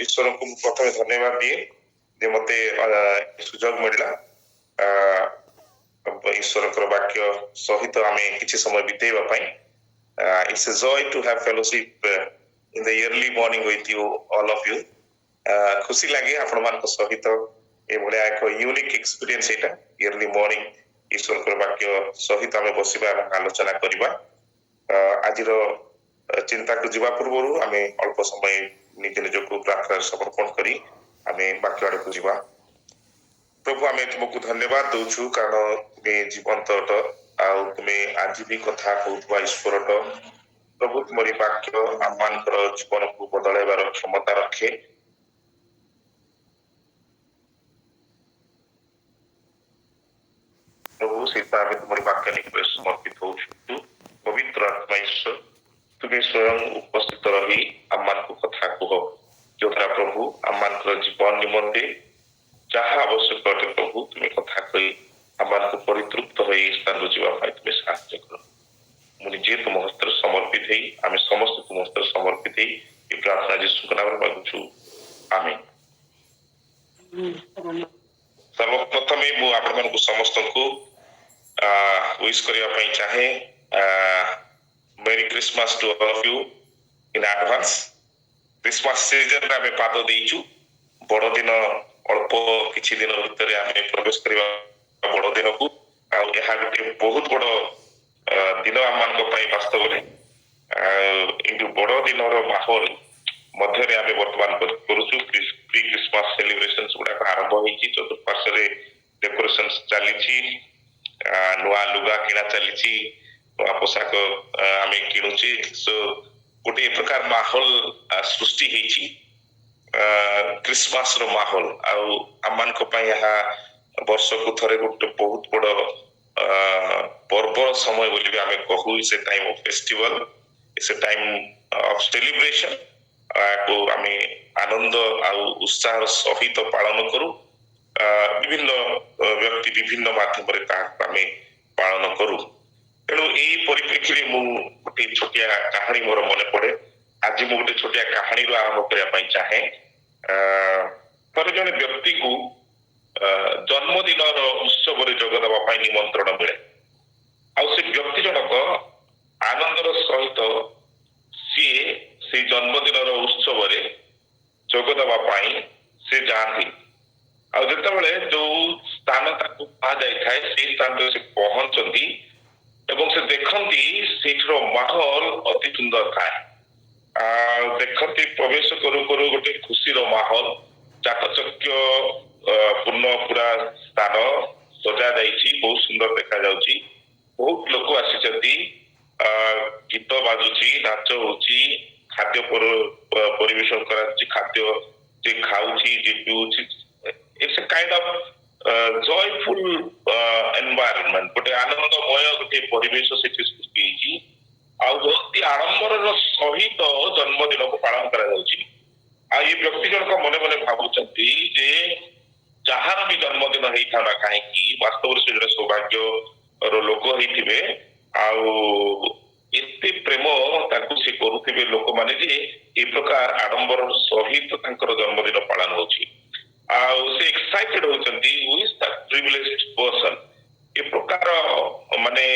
ईश्वर को प्रथम धन्यवाद दिए जे मते सुजोग मिलला ईश्वर वाक्य सहित आमे किछि समय बितेबा पई it's a joy to have fellowship in the early morning with you all of you खुशी लागे आपण मान सहित ए भलिया एक यूनिक एक्सपीरियंस एटा इयरली मॉर्निंग ईश्वर वाक्य सहित आमे बसिबा आलोचना करिबा आजिर चिंता को जीवा पूर्व आम अल्प समय निज निज को प्रार्थना समर्पण करी आम वाक्य आड़ को जीवा। प्रभु आम तुमको धन्यवाद दौचु कारण तुम्हें जीवंत आउ तुम्हें आज भी कथा कहूबा ईश्वर प्रभु तुमरी वाक्य आम मान जीवन को बदलैबार क्षमता रखे प्रभु से तुमरी वाक्य निकट समर्पित हो पवित्र आत्मा ईश्वर तुम्हें स्वयं उपस्थित रही आम्मान को कथा कह जोद्वारा प्रभु आम्मान जीवन निमंते जहाँ आवश्यक अटे प्रभु तुम्हें कथा कही आम्मान को परितृप्त हो स्थान जीवाई तुम्हें साहय कर मुझे तुम हस्तर समर्पित है आम समस्त तुम हस्तर समर्पित है ये प्रार्थना जीशु नाम मांगुछु आमेन। सर्वप्रथम मु आपण मानकु समस्त को विश करबा चाहे merry Christmas to all of you in advance. Christmas season रे आमे पाद देइछु बड़ दिन अल्प किछि दिन भीतर आमे प्रवेश करबा बड़ दिन को आ एहा गोटे बहुत बड़ दिन आमान को पई वास्तव रे इन्दु बड़ दिन रो माहौल मध्य रे आमे वर्तमान करूछु प्री क्रिसमस सेलिब्रेशंस गुडा आरंभ होईछि चतुर्पार्श्व रे डेकोरेशंस चलीछि नुआ लुगा किना चलीछि पोशाक आमे किणुचे सो गोटे प्रकार माहौल सृष्टि हेछि क्रिसमस रो माहौल आउ आमान को पई यहा वर्ष को थरे गोटे बहुत बड़ पर्व समय बोली भी आमे कहू इस टाइम ऑफ फेस्टिवल इस टाइम ऑफ सेलिब्रेशन को आमे आनंद आउ उत्साह सहित पालन करू विभिन्न व्यक्ति विभिन्न माध्यम रे ताहा आमे पालन करू तेणु यही परिप्रेक्षी में गोटे छोटिया कहानी मोर मन पड़े आज मु गोटे छोटिया कहानी आरंभ करने चाहे पर जन व्यक्ति को जन्मदिन उत्सव जोग देवाई निमंत्रण मिले आउ से व्यक्ति जनक आनंदर सहित सी से जन्मदिन उत्सव जोग देवाई से जाती आउ जिते जो स्थान कह जाए से स्थान से पहुंचती एवं से देखती सेठर माहौल अति सुंदर थाए देखती प्रवेश करू करू गोटे खुशी माहौल चाकचक्य पूर्ण पूरा स्थान सजा जाइछि बहुत सुंदर देखा जाउछि बहुत लोक आसी गीत बाजुछि नाच होछि खाद्य परिवेशन कराछि खाद्य जे खाउछि जे पिउछि it's a kind of joyful environment गोटे आनंदमय गोटे परिवेश से सृष्टि बहुत आडंबर सहित जन्मदिन को पालन करा ये व्यक्ति जनक मने मने भावुचंती जे जहार भी जन्मदिन होता ना कहीं वास्तव से जड़े सौभाग्य लोक होते एते प्रेम ताकू से करुवे लोक माने जे ए प्रकार आडंबर सहित जन्मदिन पालन होछि से एक्साइटेड होचंती who is the privileged person ए प्रकार माने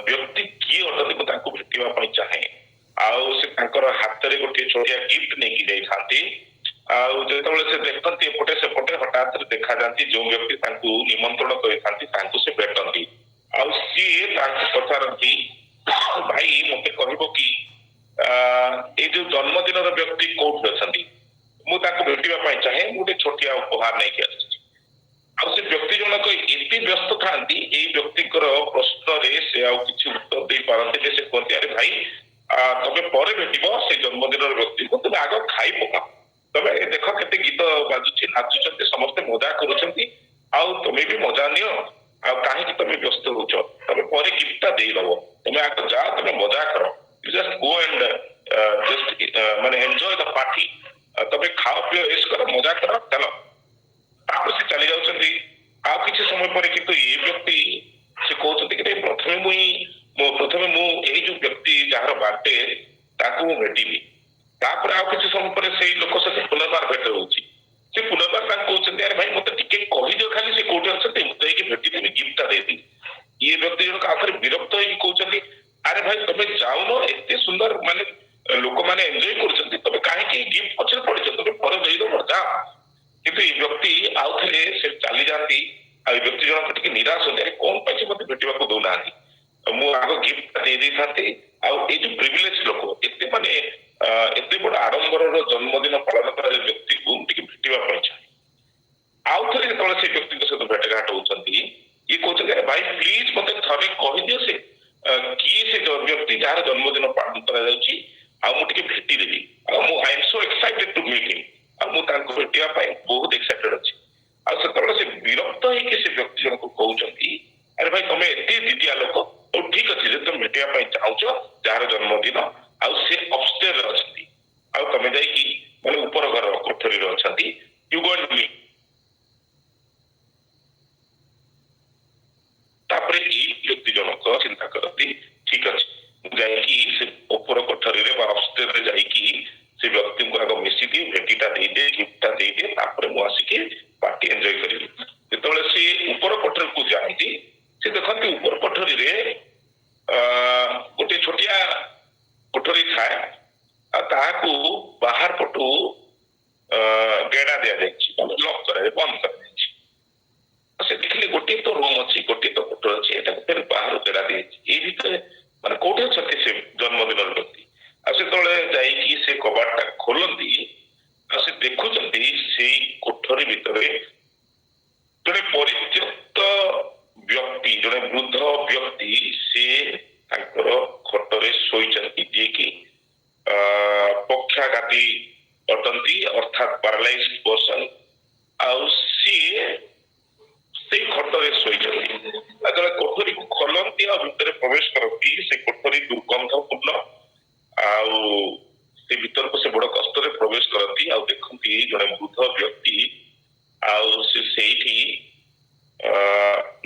व्यक्ति की अटती ताकू भेटिबा पई चाहे आउ से तांकर हाथ रे गोटे छोटिया गिफ्ट नै कि जाई थांती आउ जेतबेले से देखंती एपटे से पटे हठात रे देखा जानती जो व्यक्ति तांकू निमंत्रण करि थांती तांकू से भेटंती आउ सी तांकू पचारंती भाई मते कहबो कि ए जो जन्मदिन रो व्यक्ति कोठ अछंती मु ताको भेटिबा पई चाहे गोटे छोटिया उपहार नै कि आछि आ से व्यक्ति जनक एते व्यस्त थांती ए व्यक्ति प्रश्न रे से आ किछि उत्तर दे पारंती जे से कहते अरे भाई तबे परे भेटिबो से जन्मदिन व्यक्ति को तबे आगो खाई पका तबे देख केते गीत बाजुछि नाचुछन्ते समस्त मजा करूछन्ती आ तमे भी मजा नियो आ काहे कि तमे व्यस्त होछ तबे परे गिफ्टटा देई दबो तमे आगो जा तमे मजा करो you just go and just माने एन्जॉय द पार्टी तबे खाओ पियो ऐस करो मजा करो चलो तापर से चली जाउछन्ती आ किछि समय परे किंतु ए व्यक्ति से कहउछन्ती कि प्रथमे मु एई जो व्यक्ति जहार बाटे ताकू भेटिबी तापर आ किछि समय परे सेई लोक सहित କିନ୍ତୁ ଏ ବ୍ୟକ୍ତି ଆଉ ଥରେ ସେ ଚାଲି ଯାଆନ୍ତି ଆଉ ଏ ବ୍ୟକ୍ତି ଜଣକ ଟିକେ ନିରାଶ ହୁଅନ୍ତି, ଆରେ କଣ ପାଇଁ ସେ ମତେ ଭେଟିବାକୁ ଦଉନାହାନ୍ତି, ମୁଁ ଆଗ ଗିଫ୍ଟ ଦେଇ ଦେଇଥାନ୍ତି। ଆଉ ଏଇ ଯୋଉ ପ୍ରିଭିଲେଜ ଲୋକ ଏତେ ମାନେ ଏତେ ବଡ ଆଡମ୍ବରର ଜନ୍ମଦିନ ପାଳନ କରାଯାଏ ବ୍ୟକ୍ତିକୁ ଟିକେ ଭେଟିବା ପାଇଁ ଚାହେଁ। ଆଉ ଥରେ ଯେତେବେଳେ ସେ ବ୍ୟକ୍ତିଙ୍କ ସହିତ ଭେଟଘାଟ ହଉଛନ୍ତି ଇଏ କହୁଛନ୍ତି ଆରେ ଭାଇ ପ୍ଲିଜ ମତେ ଥରେ କହିଦିଅ ସେ କିଏ ସେ ବ୍ୟକ୍ତି ଯାହାର ଜନ୍ମଦିନ ପାଳନ କରାଯାଉଛି, ଆଉ ମୁଁ ଟିକେ ଭେଟିଦେବି, ଆଉ ମୁଁ I am so excited to meet him, ଆଉ ମୁଁ ତାଙ୍କୁ ଭେଟିବା ପାଇଁ ବହୁତ ଏକ୍ସାଇଟେଡ୍ ଅଛି। ଆଉ ସେତେବେଳେ ସେ ବିରକ୍ତ ହେଇକି ସେ ବ୍ୟକ୍ତି ଜଣକୁ କହୁଛନ୍ତି ଆରେ ଭାଇ ତମେ ଏତେ ଦିଦିଆ ଲୋକ, ହଉ ଠିକ ଅଛି ଯଦି ତମେ ଭେଟିବା ପାଇଁ ଚାହୁଁଛ ଯାହାର ଜନ୍ମଦିନ ଆଉ ସେ ଅପଷ୍ଟେରରେ ଅଛନ୍ତି ଆଉ ତମେ ଯାଇକି ମାନେ ଉପର ଘର କୋଠରୀରେ ଅଛନ୍ତି, ୟୁ ଗୋ ଆଣ୍ଡ ମିଟ୍। ତାପରେ ଏଇ ବ୍ୟକ୍ତି ଜଣକ ଚିନ୍ତା କରନ୍ତି ଠିକ ଅଛି ମୁଁ ଯାଇକି ସେ ଉପର କୋଠରୀରେ ବା ଅପଷ୍ଟେରରେ ଯାଇକି ସେ ବ୍ୟକ୍ତିଙ୍କୁ ଆଗ ମିଶିକି ଭେଟିଟା ଦେଇଦିଏ, ଗିଫ୍ଟଟା ଦେଇଦିଏ, ତାପରେ ମୁଁ ଆସିକି ପାର୍ଟି ଏନ୍ଜୟ କରିବି। ଯେତେବେଳେ ସେ ଉପର କୋଠରୀକୁ ଯାଆନ୍ତି ସେ ଦେଖନ୍ତି ଉପର କୋଠରୀରେ ଗୋଟେ ଛୋଟିଆ କୋଠରୀ ଥାଏ ଆଉ ତାହାକୁ ବାହାର ପଟୁ ଗେଡା ଦିଆଯାଇଛି, ଲକ୍ କରାଯାଏ, ବନ୍ଦ କରାଯାଇଛି। ସେ ଦେଖିଲେ ଗୋଟିଏ ତ ରୁମ୍ ଅଛି, ଗୋଟିଏ ତ କୋଠରୀ ଅଛି, ଏଟାକୁ ଫେର ବାହାରୁ ଗେଡା ଦିଆଯାଇଛି, ଏଇ ଭିତରେ ମାନେ କୋଉଠି ଅଛନ୍ତି ସେ ଜନ୍ମଦିନର ବ୍ୟକ୍ତି। ଆଉ ସେତେବେଳେ ଯାଇକି ସେ କବାଟଟା ଖୋଲନ୍ତି ଆଉ ସେ ଦେଖୁଛନ୍ତି ସେଇ କୋଠରୀ ଭିତରେ ଜଣେ ପରିତ୍ୟକ୍ତ ବ୍ୟକ୍ତି, ଜଣେ ବୃଦ୍ଧ ବ୍ୟକ୍ତି ସେ ତାଙ୍କର ଖଟରେ ଶୋଇଛନ୍ତି, ଯିଏକି ପକ୍ଷାଘାତୀ ଅଟନ୍ତି ଅର୍ଥାତ୍ ପାରାଲାଇଜ ପର୍ସନ। ଆଉ ସିଏ ସେଇ ଖଟରେ ଶୋଇଛନ୍ତି। ଯେତେବେଳେ କୋଠରୀକୁ ଖୋଲନ୍ତି ଆଉ ଭିତରେ ପ୍ରବେଶ କରନ୍ତି ସେ କୋଠରୀ ଦୁର୍ଗନ୍ଧପୂର୍ଣ୍ଣ ଆଉ ସେ ଭିତରକୁ ସେ ବଡ କଷ୍ଟରେ ପ୍ରବେଶ କରନ୍ତି ଆଉ ଦେଖନ୍ତି ଜଣେ ବୃଦ୍ଧ ବ୍ୟକ୍ତି ଆଉ ସେ ସେଇଠି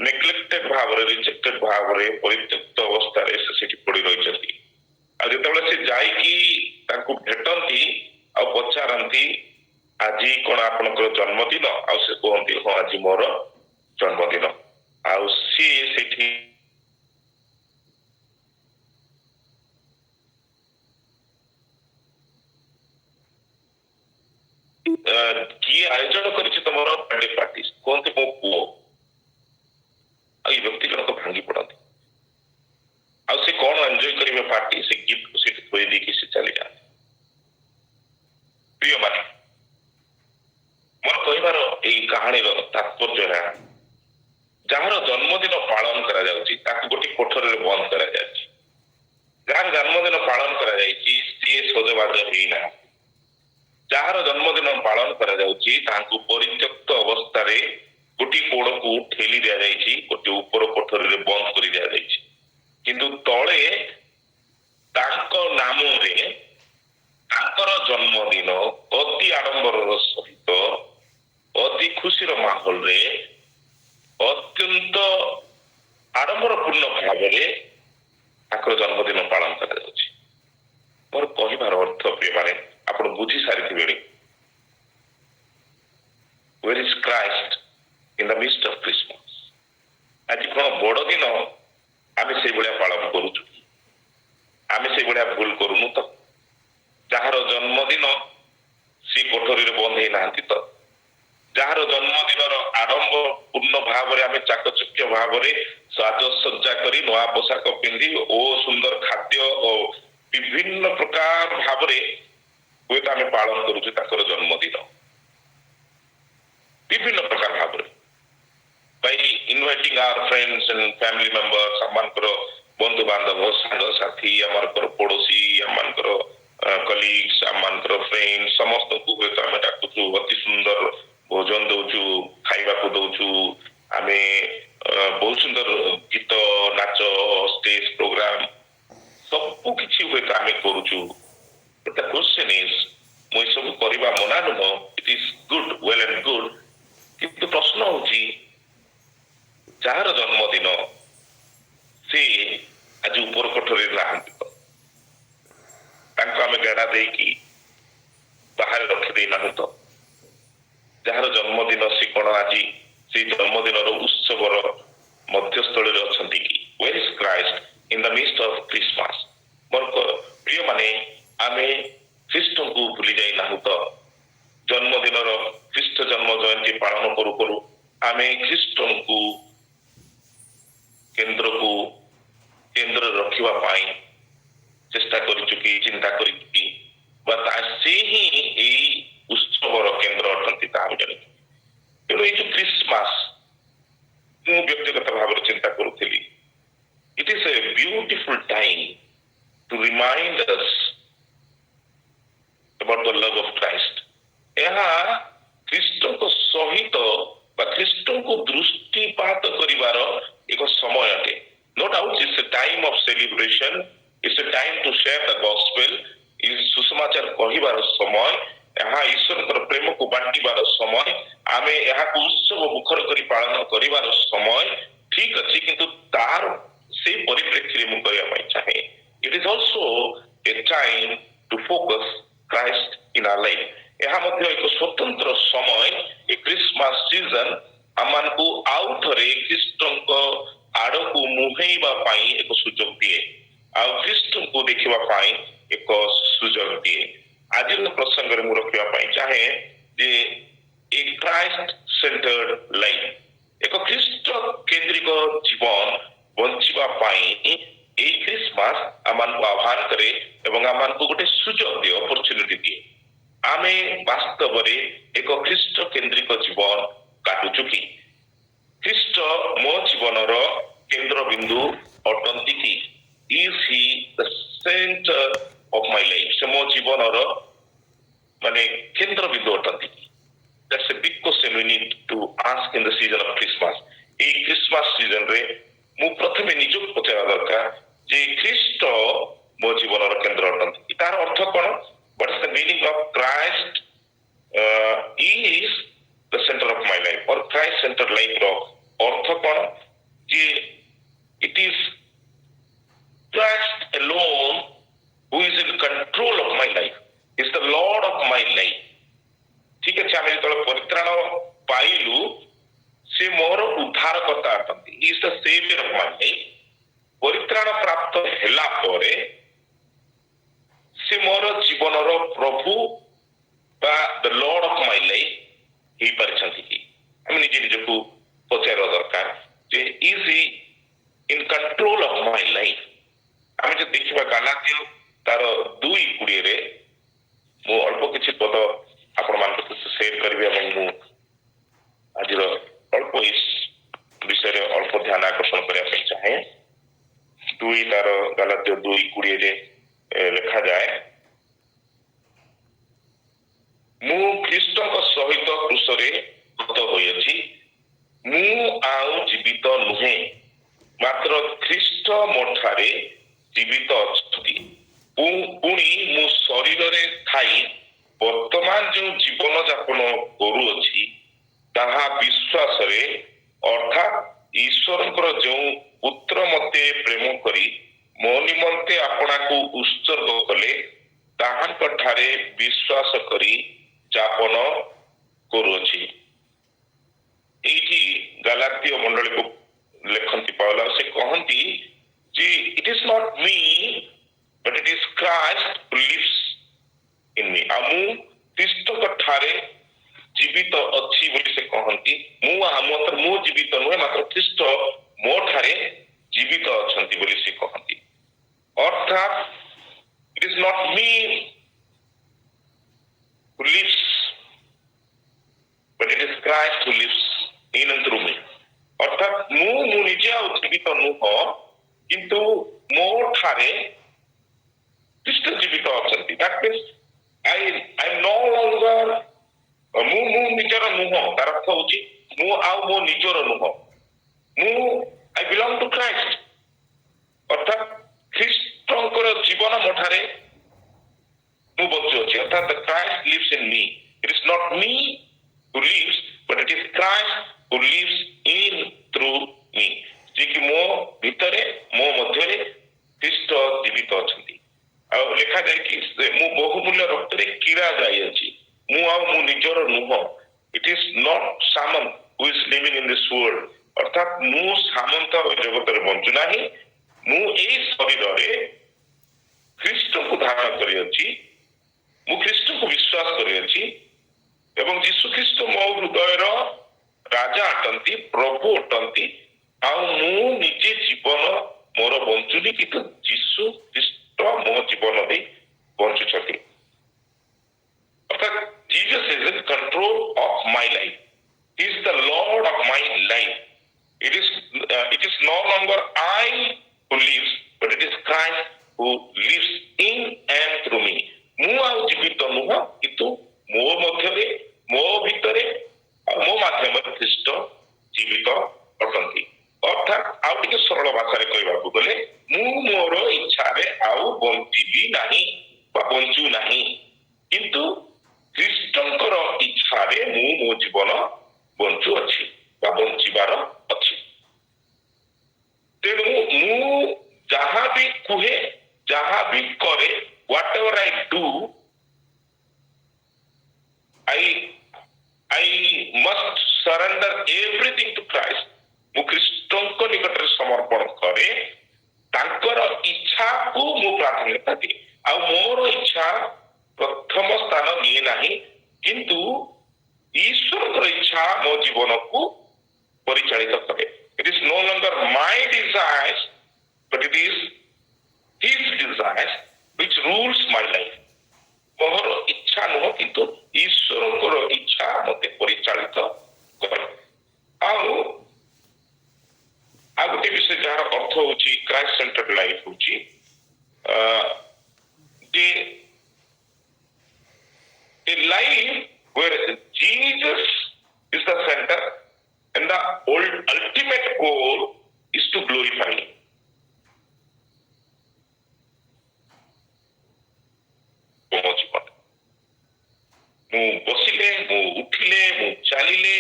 ନେଗ୍ଲେକ୍ଟେଡ ଭାବରେ ରିଜେକ୍ଟେଡ ଭାବରେ ପରିତ୍ୟକ୍ତ ଅବସ୍ଥାରେ ସେ ସେଠି ପଡି ରହିଛନ୍ତି। ଆଉ ଯେତେବେଳେ ସେ ଯାଇକି ତାଙ୍କୁ ଭେଟନ୍ତି ଆଉ ପଚାରନ୍ତି ଆଜି କଣ ଆପଣଙ୍କର ଜନ୍ମଦିନ, ଆଉ ସେ କୁହନ୍ତି ହଁ ଆଜି ମୋର ଜନ୍ମଦିନ। ଆଉ ସିଏ ସେଠି କିଏ ଆୟୋଜନ କରିଛି ତମର ବାର୍ଥଡେ ପାର୍ଟି, କୁହନ୍ତି ମୋ ପୁଅ। ଆଉ ଏଇ ବ୍ୟକ୍ତି ଜଣକ ଭାଙ୍ଗି ପଡନ୍ତି ଆଉ ସେ କଣ ଏନ୍ଜୟ କରିବେ ପାର୍ଟି, ସେ ଗିଫ୍ଟକୁ ସେଠି ଥୋଇ ଦେଇକି ସେ ଚାଲିଯାଆନ୍ତି। ପ୍ରିୟ ମାନେ ମୋର କହିବାର ଏଇ କାହାଣୀର ତାତ୍ପର୍ଯ୍ୟ ଏହା, ଯାହାର ଜନ୍ମଦିନ ପାଳନ କରାଯାଉଛି ତାକୁ ଗୋଟିଏ କୋଠରୀରେ ବନ୍ଦ କରାଯାଉଛି। ଯାହାର ଜନ୍ମଦିନ ପାଳନ କରାଯାଇଛି ସିଏ ସଜବାଜ ହେଇନାହାନ୍ତି। ଯାହାର ଜନ୍ମଦିନ ପାଳନ କରାଯାଉଛି ତାଙ୍କୁ ପରିତ୍ୟକ୍ତ ଅବସ୍ଥାରେ ଗୋଟିଏ କୋଣକୁ ଠେଲି ଦିଆଯାଇଛି, ଗୋଟିଏ ଉପର କୋଠରୀରେ ବନ୍ଦ କରି ଦିଆଯାଇଛି। କିନ୍ତୁ ତଳେ ତାଙ୍କ ନାମରେ ତାଙ୍କର ଜନ୍ମଦିନ ଅତି ଆଡମ୍ବରର ସହିତ ଅତି ଖୁସିର ମାହୋଲରେ ଅତ୍ୟନ୍ତ ଆଡମ୍ବରପୂର୍ଣ୍ଣ ଭାବରେ ତାଙ୍କର ଜନ୍ମଦିନ ପାଳନ କରାଯାଉଛି। ମୋର କହିବାର ଅର୍ଥ ପ୍ରିୟମାନେ ଆପଣ ବୁଝି ସାରିଥିବେଣି। Where is Christ in the midst of Christmas? ଆଜି କଣ ବଡ ଦିନ ଆମେ ସେଇଭଳିଆ ପାଳନ କରୁଛୁ, ଆମେ ସେଇଭଳିଆ ଭୁଲ କରୁନୁ ତ? ଯାହାର ଜନ୍ମଦିନ ସେ କୋଠରୀରେ ବନ୍ଦ ହେଇନାହାନ୍ତି ତ? ଯାହାର ଜନ୍ମଦିନର ଆରମ୍ଭ ପୂର୍ଣ୍ଣ ଭାବରେ ଆମେ ଚାକଚକ୍ୟ ଭାବରେ ସାଜସଜ୍ଜା କରି ନୂଆ ପୋଷାକ ପିନ୍ଧି ଓ ସୁନ୍ଦର ଖାଦ୍ୟ ଓ ବିଭିନ୍ନ ପ୍ରକାର ଭାବରେ ହୁଏତ ଆମେ ପାଳନ କରୁଛୁ ତାଙ୍କର ଜନ୍ମଦିନ, ବିଭିନ୍ନ ପ୍ରକାର ଭାବରେ by inviting our friends and family members, ଆମମାନଙ୍କର ବନ୍ଧୁବାନ୍ଧବ, ସାଙ୍ଗସାଥି, ଆମମାନଙ୍କର ପଡୋଶୀ, ଆମମାନଙ୍କର କଲିଗ୍ସ, ଆମମାନଙ୍କର ଫ୍ରେଣ୍ଡ ସମସ୍ତଙ୍କୁ ହୁଏତ ଆମେ ଡାକୁଛୁ, ଅତି ସୁନ୍ଦର ଭୋଜନ ଦଉଛୁ, ଖାଇବାକୁ ଦଉଛୁ, ଆମେ ବହୁତ ସୁନ୍ଦର ଗୀତ ନାଚ ଷ୍ଟେଜ ପ୍ରୋଗ୍ରାମ ସବୁ କିଛି ହୁଏତ ଆମେ କରୁଛୁ। The question is ମୁଁ ଏସବୁ କରିବା ମନା ନୁହଁ, it is good, well and good, କିନ୍ତୁ ପ୍ରଶ୍ନ ହଉଛି ଯାହାର ଜନ୍ମଦିନ ସେ ଆଜି ଉପର କୋଠରୀରେ ନାହାନ୍ତି ତ? ତାଙ୍କୁ ଆମେ ଗେଡା ଦେଇକି ବାହାରେ ରଖିଦେଇନାହୁଁ ତ? ଯାହାର ଜନ୍ମଦିନ ସେ କଣ ଆଜି ସେଇ ଜନ୍ମଦିନର ଉତ୍ସବର ମଧ୍ୟସ୍ଥଳରେ ଅଛନ୍ତି କି? Where is Christ in the midst of Christmas? ମୋର ପ୍ରିୟ ମାନେ ଆମେ ଖ୍ରୀଷ୍ଟଙ୍କୁ ଭୁଲି ଯାଇନାହୁଁ ତ? ଜନ୍ମଦିନର ଖ୍ରୀଷ୍ଟ ଜନ୍ମ ଜୟନ୍ତୀ ପାଳନ କରୁ କରୁ ଆମେ ଖ୍ରୀଷ୍ଟଙ୍କୁ କେନ୍ଦ୍ରରେ ରଖିବା ପାଇଁ ଚେଷ୍ଟା କରିଛୁ କି ଚିନ୍ତା କରିଛୁ କି ବା ସେ ହିଁ ଏଇ ଉତ୍ସବର କେନ୍ଦ୍ର ଅଟନ୍ତି ତାହା ଆମେ ଜାଣିଛୁ। ତେଣୁ ଏଇ ଯୋଉ ଖ୍ରୀଷ୍ଟମାସ ମୁଁ ବ୍ୟକ୍ତିଗତ ଭାବରେ ଚିନ୍ତା କରୁଥିଲି, it is a beautiful time to remind us about the love of Christ। ଏହା ଖ୍ରୀଷ୍ଟଙ୍କ ସହିତ ବା ଖ୍ରୀଷ୍ଟଙ୍କୁ ଦୃଷ୍ଟିପାତ କରିବାର ଏକ ସମୟ ଅଟେ। No doubt it's a time of celebration, it's a time to share the gospel, ସୁସମାଚାର କହିବାର ସମୟ, ଏହା ଈଶ୍ୱରଙ୍କର ପ୍ରେମକୁ ବାଣ୍ଟିବାର ସମୟ, ଆମେ ଏହାକୁ ଉତ୍ସବ ମୁଖର କରି ପାଳନ କରିବାର ସମୟ ଠିକ ଅଛି। କିନ୍ତୁ ତାର ସେଇ ପରିପ୍ରେକ୍ଷୀରେ ମୁଁ କହିବା ପାଇଁ ଚାହେଁ, it is also a time to focus Christ in our life। ଏହା ମଧ୍ୟ ଏକ ସ୍ୱତନ୍ତ୍ର ସମୟ, ଏ ଖ୍ରୀଷ୍ଟମାସ ସିଜନ ଆମମାନଙ୍କୁ ଆଉ ଥରେ ଖ୍ରୀଷ୍ଟଙ୍କ ଆଡକୁ ମୁହେଇବା ପାଇଁ ଏକ ସୁଯୋଗ ଦିଏ, ଆଉ ଖ୍ରୀଷ୍ଟଙ୍କୁ ଦେଖିବା ପାଇଁ ଏକ ସୁଯୋଗ ଦିଏ। ଆଜିର ପ୍ରସଙ୍ଗରେ ମୁଁ ରଖିବା ପାଇଁ ଚାହେଁ ଯେ ଏ କ୍ରାଇଷ୍ଟ ସେଣ୍ଟର୍ଡ ଲାଇଫ, ଏକ ଖ୍ରୀଷ୍ଟ କେନ୍ଦ୍ରିକ ଜୀବନ ବଞ୍ଚିବା ପାଇଁ ଏଇ ଖ୍ରୀଷ୍ଟମାସ ଆମମାନଙ୍କୁ ଆହ୍ୱାନ କରେ ଏବଂ ଆମମାନଙ୍କୁ ଗୋଟେ ସୁଯୋଗ ଦିଏ, ଅପରଚ୍ୟୁନିଟି ଦିଏ। ଆମେ ବାସ୍ତବରେ ଏକ ଖ୍ରୀଷ୍ଟ କେନ୍ଦ୍ରିକ ଜୀବନ କାଟୁଛୁ କି? ଖ୍ରୀଷ୍ଟ ମୋ ଜୀବନର କେନ୍ଦ୍ରବିନ୍ଦୁ ଅଟନ୍ତି କି? Is Hi the centre of my life? ସେ ମୋ ଜୀବନର କେନ୍ଦ୍ରବିନ୍ଦୁ ଅଟନ୍ତି କି? That's a big question we need to ask in the season of Christmas। এই ଖ୍ରୀଷ୍ଟମାସ ସିଜନରେ ମୁଁ ପ୍ରଥମେ ନିଜକୁ ପଚାରିବା ଦରକାର ଯେ ଖ୍ରୀଷ୍ଟ ମୋ ଜୀବନର କେନ୍ଦ୍ର ଅଟନ୍ତି। ତାର ଅର୍ଥ କଣ? What is the meaning of Christ is the center of my life or Christ centered life ର ଅର୍ଥ କଣ? ଯେ it is Christ alone who is in control of my life, is the Lord of my life। ଠିକ ଅଛି, ଆମେ ଯେତେବେଳେ ପରିତ୍ରାଣ ପାଇଲୁ ସେ ମୋର ଉଦ୍ଧାରକର୍ତ୍ତା ଅଟନ୍ତି, he is the savior of my life। ପରିତ୍ରାଣ ପ୍ରାପ୍ତ ହେଲା ପରେ ସେ ମୋର ଜୀବନର ପ୍ରଭୁ ବା ଦ ଲର୍ଡ ଅଫ ମାଇ ଲାଇଫ ହେଇପାରିଛନ୍ତି କି? ଆମେ ନିଜେ ନିଜକୁ ପଚାରିବା ଦରକାର ଯେ is Hi in control of my life. ଆମେ ଯଦି ଦେଖିବା ଗାଲାତୀୟ ତାର 2:20 ମୁଁ ଅଳ୍ପ କିଛି ପଦ ଆପଣମାନଙ୍କ ସହିତ ସେୟାର କରିବି ଏବଂ ମୁଁ ଆଜିର ଅଳ୍ପ ବିଷୟରେ ଅଳ୍ପ ଧ୍ୟାନ ଆକର୍ଷଣ କରିବା ପାଇଁ ଚାହେଁ। ଗାଲାତୀୟ 2:20 ଲେଖାଯାଏ, ମୁଁ ଖ୍ରୀଷ୍ଟଙ୍କ ସହିତ କ୍ରୁଶରେ ମୃତ ହୋଇଅଛି, ମୁଁ ଆଉ ଜୀବିତ ନୁହେଁ, ମାତ୍ର ଖ୍ରୀଷ୍ଟ ମୋଠାରେ ଜୀବିତ ଅଛନ୍ତି। ପୁଣି ମୁଁ ଶରୀରରେ ଥାଇ ବର୍ତ୍ତମାନ ଯେଉଁ ଜୀବନ ଯାପନ କରୁଅଛି ତାହା ବିଶ୍ୱାସରେ, ଅର୍ଥାତ୍ ଈଶ୍ୱରଙ୍କର ଯେଉଁ ପୁତ୍ର ମତେ ପ୍ରେମ କରି ମୋ ନିମନ୍ତେ ଆପଣାକୁ ଉତ୍ସର୍ଗ କଲେ ତାହାଙ୍କ ଠାରେ ବିଶ୍ୱାସ କରି ଯାପନ କରୁଅଛି। ଏଇଠି ଗାଲାତୀୟ ମଣ୍ଡଳୀକୁ ଲେଖନ୍ତି ପାଉଲ, ସେ କହନ୍ତି ଯେ ଇଟ୍ ଇଜ ନଟ୍ ମି but eat is Christ who leaves in ମି। ଆଉ ମୁଁ ଖ୍ରୀଷ୍ଟଙ୍କ ଠାରେ ଜୀବିତ ଅଛି ବୋଲି ସେ କହନ୍ତି। ମୁଁ ଜୀବିତ ନୁହେଁ, ମାତ୍ର ଖ୍ରୀଷ୍ଟ ମୋ ଠାରେ ଜୀବିତ ଅଛନ୍ତି ବୋଲି ସେ କହନ୍ତି। ଅର୍ଥାତ୍ ଇଟ୍ ଇଜ ନଟ୍ ମି who lives, but it is Christ who lives in and through me। ଅର୍ଥାତ୍ ମୁଁ ନିଜେ ଆଉ ଜୀବିତ ନୁହଁ, କିନ୍ତୁ ମୋ ଠାରେ ଖ୍ରୀଷ୍ଟ ଜୀବିତ ଅଛନ୍ତି। That means I am no longer ମୁଁ ନିଜର ନୁହଁ। ତାର ଅର୍ଥ ହଉଛି ମୁଁ ଆଉ ମୋ ନିଜର ନୁହଁ, I belong to Christ। ଅର୍ଥାତ୍ ଖ୍ରୀଷ୍ଟଙ୍କର ଜୀବନ ମୋ ଠାରେ ମୁଁ ବଞ୍ଚୁଅଛି, ଅର୍ଥାତ୍ Christ lives in me। It is not me who lives, but it is Christ who lives in through me। ଯିଏକି ମୋ ଭିତରେ, ମୋ ମଧ୍ୟରେ ଖ୍ରୀଷ୍ଟ ଜୀବିତ ଅଛନ୍ତି। ଆଉ ଲେଖାଯାଏ କି ମୁଁ ବହୁମୂଲ୍ୟ ରକ୍ତରେ କିଣା ଯାଇଅଛି, ମୁଁ ଆଉ ମୋ ନିଜର ନୁହଁ। It is not someone who is living in this world। ଅର୍ଥାତ୍ ମୁଁ ସାମନ୍ତ ଜଗତରେ ବଞ୍ଚୁ ନାହିଁ, ମୁଁ ଏଇ ଶରୀରରେ ଖ୍ରୀଷ୍ଟଙ୍କୁ ଧାରଣ କରିଅଛି, ମୁଁ ଖ୍ରୀଷ୍ଟଙ୍କୁ ବିଶ୍ୱାସ କରିଅଛି ଏବଂ ଯୀଶୁ ଖ୍ରୀଷ୍ଟ ମୋ ହୃଦୟର ରାଜା ଅଟନ୍ତି, ପ୍ରଭୁ ଅଟନ୍ତି। ଆଉ ମୁଁ ନିଜେ ଜୀବନ ମୋର ବଞ୍ଚୁନି, କିନ୍ତୁ ଯୀଶୁ ଖ୍ରୀଷ୍ଟ ମୋ ଜୀବନ ଦେଇ ବଞ୍ଚୁଛନ୍ତି। ଅର୍ଥାତ୍ Jesus is in control of my life. He is the Lord of my life. It is no longer I who lives, but it is Christ who lives in and through me. ମୁଁ ଆଉ ଜୀବିତ ନୁହଁ, କିନ୍ତୁ ମୋ ମଧ୍ୟରେ, ମୋ ଭିତରେ, ମୋ ମାଧ୍ୟମରେ ଖ୍ରୀଷ୍ଟ ଜୀବିତ ଅଟନ୍ତି। ଅର୍ଥାତ୍ ଆଉ ଟିକେ ସରଳ ଭାଷାରେ କହିବାକୁ ଗଲେ, ମୁଁ ମୋର ଇଚ୍ଛାରେ ଆଉ ବଞ୍ଚିବି ନାହିଁ ବା ବଞ୍ଚୁ ନାହିଁ, କିନ୍ତୁ ଖ୍ରୀଷ୍ଟଙ୍କର ଇଚ୍ଛାରେ ମୁଁ ମୋ ଜୀବନ ବଞ୍ଚୁଅଛି ବା ବଞ୍ଚିବାର ଅଛି। ତେଣୁ ମୁଁ ଯାହା ବି କୁହେ, ଯାହା ବି କରେ, whatever I do, I must surrender everything to Christ. ମୁଁ ଖ୍ରୀଷ୍ଟଙ୍କ ନିକଟରେ ସମର୍ପଣ କରେ, ତାଙ୍କର ଇଚ୍ଛାକୁ ମୁଁ ପ୍ରାଧାନ୍ୟତା ଦିଏ। ଆଉ ମୋର ଇଚ୍ଛା ପ୍ରଥମ ସ୍ଥାନ ନିଏ ନାହିଁ, କିନ୍ତୁ ଈଶ୍ୱରଙ୍କର ଇଚ୍ଛା ମୋ ଜୀବନକୁ ପରିଚାଳିତ କରେ। It is no longer my desires, but it is His desires which rules my life. ମୋର ଇଚ୍ଛା ନୁହଁ, କିନ୍ତୁ ଈଶ୍ୱରଙ୍କର ଇଚ୍ଛା ମତେ ପରିଚାଳିତ କରେ। ଆଉ ଗୋଟେ ବିଷୟ ଯାହାର ଅର୍ଥ ହଉଛି କ୍ରାଇଷ୍ଟ ସେଣ୍ଟର୍ଡ ଲାଇଫ ହଉଛି a life where Jesus is the center and the ultimate goal is to glorify Him. ମୁଁ ବସିଲେ, ମୁଁ ଉଠିଲେ, ମୁଁ ଚାଲିଲେ,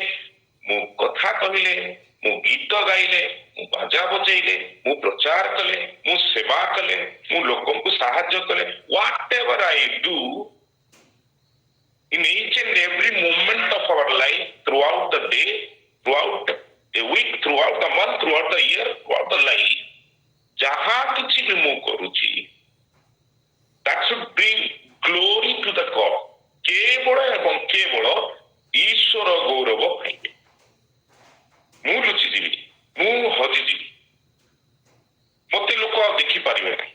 ମୁଁ କଥା କହିଲେ, ମୁଁ ଗୀତ ଗାଇଲେ, ମୁଁ ବାଜା ବଜେଇଲେ, ମୁଁ ପ୍ରଚାର କଲେ, ମୁଁ ସେବା କଲେ, ମୁଁ ଲୋକଙ୍କୁ ସାହାଯ୍ୟ କଲେ, whatever I do in each and every moment of our life, throughout the day, throughout a week, throughout the month, throughout the year, throughout the life, ଯାହା କିଛି ବି ମୁଁ କରୁଛି, that should bring glory to the God. କେବଳ ଏବଂ କେବଳ ଈଶ୍ୱର ଗୌରବ ପାଇବେ। ମୁଁ ଲୁଚିଯିବି, ମୁଁ ହଜିଯିବି, ମତେ ଲୋକ ଆଉ ଦେଖିପାରିବେ ନାହିଁ।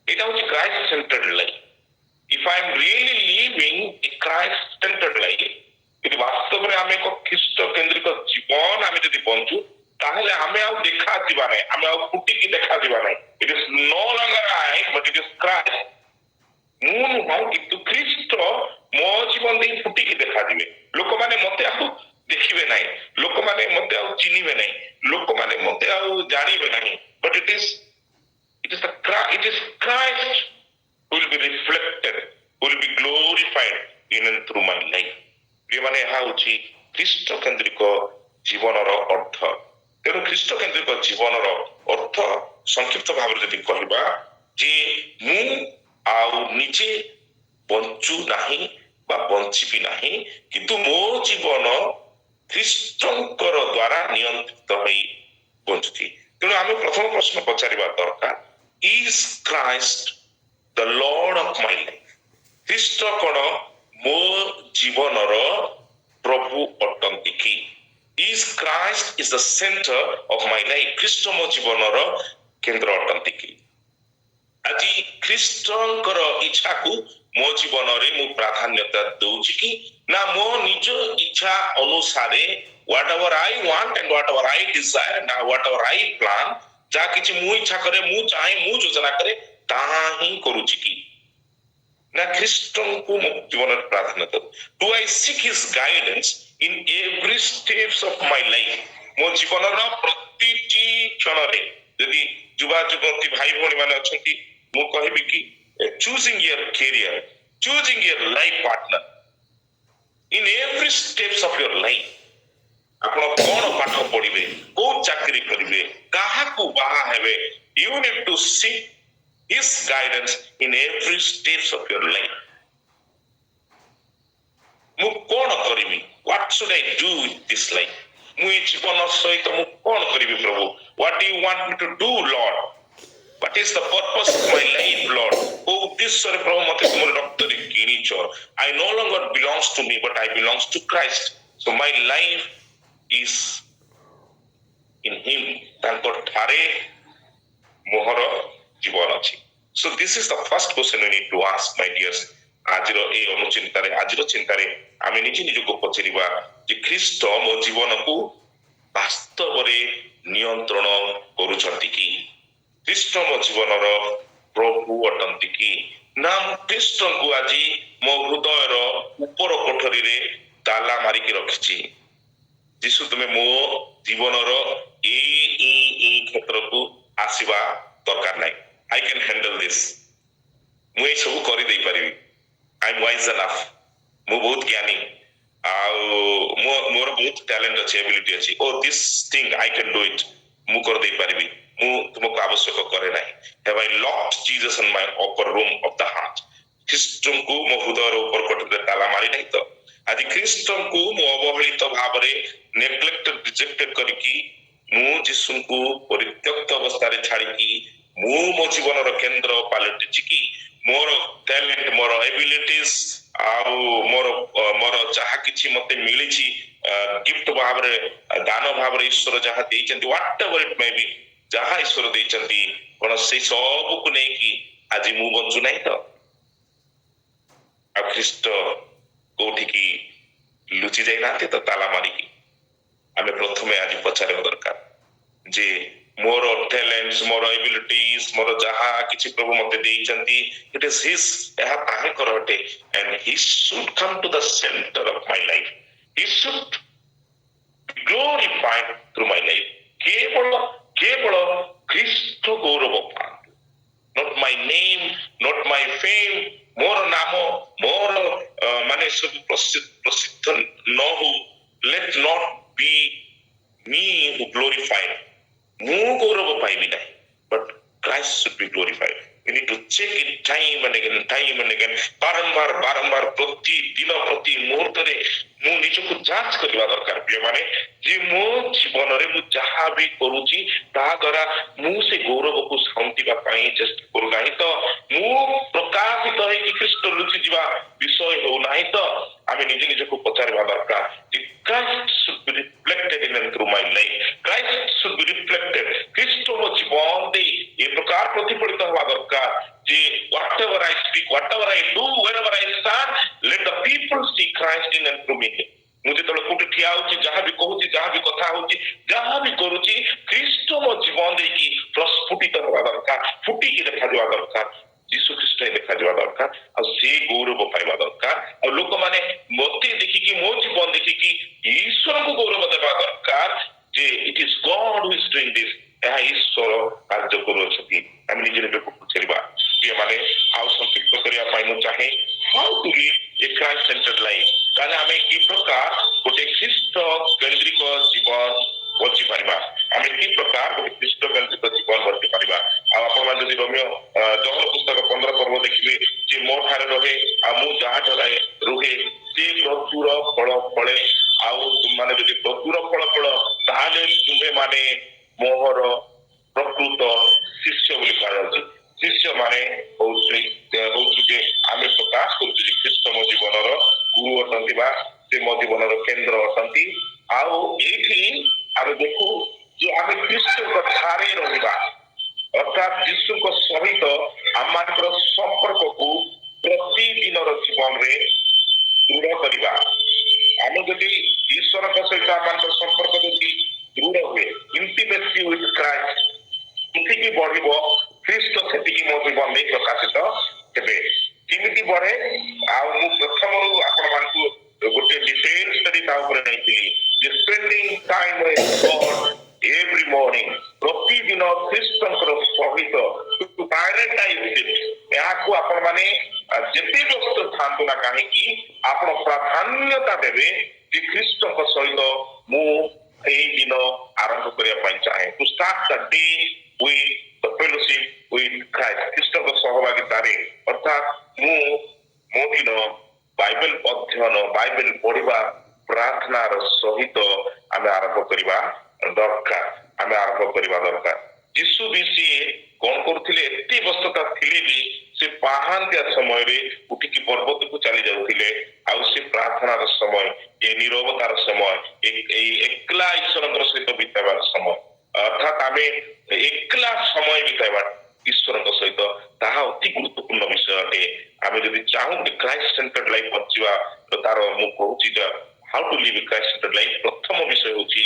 ଏଇଟା ହଉଛି Christ centred life. If I am really living a Christ-centered life, ଯଦି ବାସ୍ତବରେ ଆମେ ଏକ ଖ୍ରୀଷ୍ଟ କେନ୍ଦ୍ରିତ ଜୀବନ ଆମେ ଯଦି ବଞ୍ଚୁ, ତାହେଲେ ଆମେ ଆଉ ଦେଖାଯିବା ନାହିଁ, ଆମେ ଆଉ ଫୁଟିକି ଦେଖାଯିବା ନାହିଁ। It is no longer I, but it is Christ. ମୁଁ ନୁହଁ, କିନ୍ତୁ ଖ୍ରୀଷ୍ଟ ମୋ ଜୀବନ ଦେଇ ଫୁଟିକି ଦେଖାଯିବେ। ଲୋକମାନେ ମତେ ଆଉ ଦେଖିବେ ନାହିଁ, ଲୋକମାନେ ମତେ ଆଉ ଚିହ୍ନିବେ ନାହିଁ, ଲୋକମାନେ ମତେ ଆଉ ଜାଣିବେ ନାହିଁ। But it is Christ will be reflected, will be glorified in and through my life. ମାନେ ଏହା ହଉଛି ଖ୍ରୀଷ୍ଟ କେନ୍ଦ୍ରିକ ଜୀବନର ଅର୍ଥ। ତେଣୁ ଖ୍ରୀଷ୍ଟ କେନ୍ଦ୍ରିକ ଜୀବନର ଅର୍ଥ ସଂକ୍ଷିପ୍ତ ଭାବରେ ଯଦି କହିବା ଯେ ମୁଁ ଆଉ ନିଜେ ବଞ୍ଚୁ ନାହିଁ ବା ବଞ୍ଚିବି ନାହିଁ, କିନ୍ତୁ ମୋ ଜୀବନ ଖ୍ରୀଷ୍ଟଙ୍କର ଦ୍ୱାରା ନିୟନ୍ତ୍ରିତ ହୋଇ ବଞ୍ଚୁଛି। ତେଣୁ ଆମେ ପ୍ରଥମ ପ୍ରଶ୍ନ ପଚାରିବା ଦରକାର, is Christ the Lord of my life? ଖ୍ରୀଷ୍ଟ କଣ ମୋ ଜୀବନର ପ୍ରଭୁ ଅଟନ୍ତି କି? Is Christ is the center of my life? ଖ୍ରୀଷ୍ଟ ମୋ ଜୀବନର କେନ୍ଦ୍ର ଅଟନ୍ତି କି? ଆଜି ଖ୍ରୀଷ୍ଟଙ୍କର ଇଚ୍ଛାକୁ ମୋ ଜୀବନରେ ମୁଁ ପ୍ରାଧାନ୍ୟତା ଦଉଛି କି ନା ମୋ ନିଜ ଇଚ୍ଛା ଅନୁସାରେ whatever I want and whatever I desire and whatever I plan, ଯାହା କିଛି ମୁଁ ଇଚ୍ଛା କରେ, ମୁଁ ଚାହେଁ, ମୁଁ ଯୋଜନା କରେ, ତାହା ହିଁ କରୁଛି କି ନା ଖ୍ରୀଷ୍ଟଙ୍କୁ ମୋ ଜୀବନରେ ପ୍ରାଧାନ୍ୟତା? Do I seek His guidance in every steps of my life? ମୋ ଜୀବନର ପ୍ରତିଟି କ୍ଷଣରେ ଯଦି ଯୁବା ଯୁବତୀ ଭାଇ ଭଉଣୀ ମାନେ ଅଛନ୍ତି, ମୁଁ କହିବି କି choosing your career, choosing your life partner in every steps of your life, ଆପଣ କଣ ପାଠ ପଢିବେ, କୋଉ ଚାକିରି କରିବେ, କାହାକୁ ବାହା ହେବେ, you need to seek His guidance in every steps of your life. ମୁଁ କଣ କରିବି? What should I do with this life? ମୁଁ ଏ ଜୀବନ ସହିତ ମୁଁ କଣ କରିବି ପ୍ରଭୁ? What do you want me to do, Lord? What is the purpose of my life, Lord? Oh, ଉଦ୍ଦେଶ୍ୟରେ ପ୍ରଭୁ ମୋତେ ତୁମର ରକ୍ତରେ କିଣିଛ. I no longer belongs to me, but I belongs to Christ. So my life is in Him. ତାଙ୍କ ଠାରେ ମୋହର ଜୀବନ ଅଛି. So this is the first question we need to ask, my dears. ଆଜିର এই ଅନୁଚିନ୍ତାରେ ଆଜିର ଚିନ୍ତାରେ ଆମେ ନିଜକୁ ପଚାରିବା ଯେ ଖ୍ରୀଷ୍ଟ ମୋ ଜୀବନକୁ ବାସ୍ତବରେ ନିୟନ୍ତ୍ରଣ କରୁଛନ୍ତି କି? ଖ୍ରୀଷ୍ଟ ମୋ ଜୀବନର ପ୍ରଭୁ ଅଟନ୍ତି କି? ନା ମୁଁ ଖ୍ରୀଷ୍ଟଙ୍କୁ ଆଜି ମୋ ହୃଦୟର ଉପର କୋଠରୀରେ ତାଲା ମାରିକି ରଖିଛି? ଯୀଶୁ ତୁମେ ମୋ ଜୀବନର ଏଇ କ୍ଷେତ୍ରକୁ ଆସିବା ଦରକାର ନାହିଁ. I can handle this. ମୁଁ ଏଇ ସବୁ କରିଦେଇପାରିବି. I am wise enough. ମୁଁ ବହୁତ ଜ୍ଞାନୀ ଆଉ ମୋର ବହୁତ ଟ୍ୟାଲେଣ୍ଟ ଅଛି, ଏବିଲିଟି ଅଛି. ଓ this thing I can do it. ମୁଁ କରିଦେଇପାରିବି. ମୁଁ ତୁମକୁ ଆବଶ୍ୟକ କରେ ନାହିଁ. Have I locked Jesus in my upper room of the heart? ଖ୍ରୀଷ୍ଟଙ୍କୁ ମୋ ହୃଦୟର ଉପର କୋଠରୀରେ ତାଲା ମାରି ନାହିଁ ତ? ଆଜି ଖ୍ରୀଷ୍ଟଙ୍କୁ ମୁଁ ଅବହେଳିତ ଭାବରେ ନେଗ୍ଲେକ୍ଟେଡ୍ ରିଜେକ୍ଟେଡ୍ କରିକି ମୁଁ ଯୀଶୁଙ୍କୁ ପରିତ୍ୟକ୍ତ ଅବସ୍ଥାରେ ଛାଡ଼ିକି ମୁଁ ମୋ ଜୀବନର କେନ୍ଦ୍ର ପାଲଟିଛି କି? ମୋର ଟ୍ୟାଲେଣ୍ଟ, ମୋର ଏବିଲିଟିସ୍ ଆଉ ମୋର ଯାହା କିଛି ମତେ ମିଳିଛି ଗିଫ୍ଟ ଭାବରେ, ଦାନ ଭାବରେ ଈଶ୍ୱର ଯାହା ଦେଇଛନ୍ତି, ହ୍ୱାଟ ଏଭର ଇଟ୍ ମେ ବି, ଯାହା ଈଶ୍ୱର ଦେଇଛନ୍ତି, କଣ ସେଇ ସବୁକୁ ନେଇକି ଆଜି ମୁଁ ବଞ୍ଚୁ ନାହିଁ ତ? ଆଉ ଖ୍ରୀଷ୍ଟ କୋଉଠିକି ଲୁଚି ଯାଇନାହାନ୍ତି ତ ତାଲା ମାରିକି? ଆମେ ପ୍ରଥମେ ଆଜି ପଚାରିବା ଦରକାର ଯେ ମୋର ଟ୍ୟାଲେଣ୍ଟ, ମୋର ଏବିଲିଟିସ୍, ମୋର ଯାହା କିଛି ପ୍ରଭୁ ମତେ ଦେଇଛନ୍ତି, ଇଟ୍ ଇଜ ହିସ୍, ଏହା ତାହାଙ୍କର ଅଟେ. and he should come to the center of my life. He should be glorified through my life. କେବଳ ଖ୍ରୀଷ୍ଟ ଗୌରବ ପାଆନ୍ତୁ. not my name, not my fame, ମୋର ନାମ, ମୋର ମାନେ ସବୁ ପ୍ରସିଦ୍ଧ ନ ହଉ. let not be me who glorified. ମୁଁ ଗୌରବ ପାଇବି ନାହିଁ, but Christ should be glorified. We need to check it time and again. ବାରମ୍ବାର ପ୍ରତିଦିନ ପ୍ରତି ମୁହୂର୍ତ୍ତରେ ମୁଁ ନିଜକୁ ଯାଞ୍ଚ କରିବା ଦରକାର ପ୍ରିୟମାନେ, ଯେ ମୋ ଜୀବନରେ ମୁଁ ଯାହା ବି କରୁଛି ତାହା ଦ୍ୱାରା ମୁଁ ସେ ଗୌରବକୁ ସାଉଁଟିବା ପାଇଁ ଚେଷ୍ଟା କରୁନାହିଁ ତ? ମୁଁ ପ୍ରକାଶିତ ହେଇକି ଖ୍ରୀଷ୍ଟ ଲୁଚିଯିବା ବିଷୟ ହେଉନାହିଁ ତ? ଆମେ ନିଜକୁ ପଚାରିବା ଦରକାର ଯେ Christ should be reflected in and through my life. Christ should be reflected. ଖ୍ରୀଷ୍ଟ ମୋ ଜୀବନ ଦେଇ ଏ ପ୍ରକାର ପ୍ରତିଫଳିତ ହେବା ଦରକାର ଯେ whatever I speak, whatever I do, wherever I stand, let the people see Christ in and through me. ମୁଁ ଯେତେବେଳେ କୋଉଠି ଠିଆ ହଉଛି, ଯାହା ବି କହୁଛି, ଯାହା ବି କଥା ହଉଛି, ଯାହା ବି କରୁଛି, ଖ୍ରୀଷ୍ଟ ମୋ ଜୀବନ ଦେଇକି ପ୍ରସ୍ଫୁଟିତ ହେବା ଦରକାର, ଫୁଟିକି ଦେଖାଯିବା ଦରକାର, ଯୀଶୁ ଖ୍ରୀଷ୍ଟ ଦେଖାଯିବା ଦରକାର, ଆଉ ସେ ଗୌରବ ପାଇବା ଦରକାର। ଆଉ ଲୋକମାନେ ମତେ ଦେଖିକି, ମୋ ଜୀବନ ଦେଖିକି ଈଶ୍ୱରଙ୍କୁ ଗୌରବ ଦେବା ଦରକାର ଯେ ଇଟ୍ is god who is doing this, ଏହା ଈଶ୍ୱର କାର୍ଯ୍ୟ କରୁଅଛନ୍ତି। ଆମେ ନିଜେ ନିଜକୁ ପଚାରିବା। ମାନେ ଆଉ ସଂକ୍ଷିପ୍ତ କରିବା ପାଇଁ ମୁଁ ଚାହେଁ how to live a Christ centred life. ତାହେଲେ ଆମେ କି ପ୍ରକାର ଗୋଟେ ଖ୍ରୀଷ୍ଟ କେନ୍ଦ୍ରିକ ଜୀବନ ବଞ୍ଚିପାରିବା, ଆମେ କି ପ୍ରକାର ଗୋଟେ ଖ୍ରୀଷ୍ଟ କେନ୍ଦ୍ରିକ ଜୀବନ ବଞ୍ଚିପାରିବା। ଆଉ ଆପଣମାନେ ଯଦି ରୋମିଓ ଜହନ ପୁସ୍ତକ 15 ପର୍ବ ଦେଖିବେ ଯେ ମୋ ଠାରେ ରହେ ଆଉ ମୁଁ ଯାହାଠାରେ ରୁହେ ସେ ପ୍ରଚୁର ଫଳ ଫଳେ, ଆଉ ତୁମମାନେ ଯଦି ପ୍ରଚୁର ଫଳ ଫଳ ତାହେଲେ ତୁମେ ମାନେ ମୋହର ପ୍ରକୃତ ଶିଷ୍ୟ ବୋଲି କୁହାଯାଉଛି। ଶିଷ୍ୟ ମାନେ ହଉଛି ଯେ ଆମେ ପ୍ରକାଶ କରୁଛୁ ଯେ ଖ୍ରୀଷ୍ଟ ମୋ ଜୀବନର ଗୁରୁ ଅଟନ୍ତି ବା ସେ ମୋ ଜୀବନର କେନ୍ଦ୍ର ଅଟନ୍ତି। ଆଉ ଏଇଠି ଆମେ ଦେଖୁ ଯେ ଆମେ ଖ୍ରୀଷ୍ଟଙ୍କ ଠାରେ ରହିବା, ଅର୍ଥାତ୍ ଯୀଶୁଙ୍କ ସହିତ ଆମମାନଙ୍କର ସମ୍ପର୍କକୁ ପ୍ରତିଦିନର ଜୀବନରେ ଦୃଢ କରିବା। ଆମେ ଯଦି ଈଶ୍ୱରଙ୍କ ସହିତ ଆମମାନଙ୍କର ସମ୍ପର୍କ ଯଦି ଦୃଢ ହୁଏ, ଇଣ୍ଟିମେସି ୱିଥ୍ କ୍ରାଇଷ୍ଟ ସେତିକି ବଢିବ, ଖ୍ରୀଷ୍ଟ ସେତିକି ମୋ ଜୀବନରେ ପ୍ରକାଶିତ ହେବେ। କେମିତି ବଢେ? ଆଉ ମୁଁ ପ୍ରଥମରୁ ଆପଣମାନଙ୍କୁ ଗୋଟେ ଡିଟେଲ ଷ୍ଟଡି ତା ଉପରେ ନେଇଥିଲି ଯେ spending time with god every morning, ପ୍ରତିଦିନ ଖ୍ରୀଷ୍ଟଙ୍କର ସହିତ ଏହାକୁ ଆପଣମାନେ ଯେତେ ବ୍ୟସ୍ତ ଥାନ୍ତୁ ନା କାହିଁକି ଆପଣ ପ୍ରାଧାନ୍ୟତା ଦେବେ ଯେ ଖ୍ରୀଷ୍ଟଙ୍କ ସହିତ ମୁଁ ଏଇ ଦିନ ଆରମ୍ଭ କରିବା ପାଇଁ ଚାହେଁ। To start the day with the fellowship with Christ, ଖ୍ରୀଷ୍ଟଙ୍କ ସହଭାଗିତାରେ, ଅର୍ଥାତ୍ ମୁଁ ମୋ ଦିନ ବାଇବେଲ ଅଧ୍ୟୟନ, ବାଇବେଲ ପଢିବା, ପ୍ରାର୍ଥନାର ସହିତ ଆମେ ଆରମ୍ଭ କରିବା ଦରକାର। ଯୀଶୁ ବି ସିଏ କଣ କରୁଥିଲେ, ଏତେ ବ୍ୟସ୍ତତା ଥିଲେ ବି ସେ ପାହାନ୍ତିଆ ସମୟରେ ଉଠିକି ପର୍ବତକୁ ଚାଲି ଯାଉଥିଲେ। ଆଉ ସେ ପ୍ରାର୍ଥନାର ସମୟ, ଏ ନିରବତାର ସମୟ, ଏଇ ଏକଲା ଈଶ୍ୱରଙ୍କର ସହିତ ବିତାଇବାର ସମୟ, ଅର୍ଥାତ୍ ଆମେ ଏକଲା ସମୟ ବିତାଇବା ଈଶ୍ୱରଙ୍କ ସହିତ, ତାହା ଅତି ଗୁରୁତ୍ୱପୂର୍ଣ୍ଣ ବିଷୟ ଅଟେ। ଆମେ ଯଦି ଚାହୁଁ କ୍ରାଇଷ୍ଟ ସେଣ୍ଟର୍ଡ ଲାଇଫ୍ ବଞ୍ଚିବା, ତାର ମୁଁ କହୁଛି ଯେ how to live Christ centred life, ପ୍ରଥମ ବିଷୟ ହେଉଛି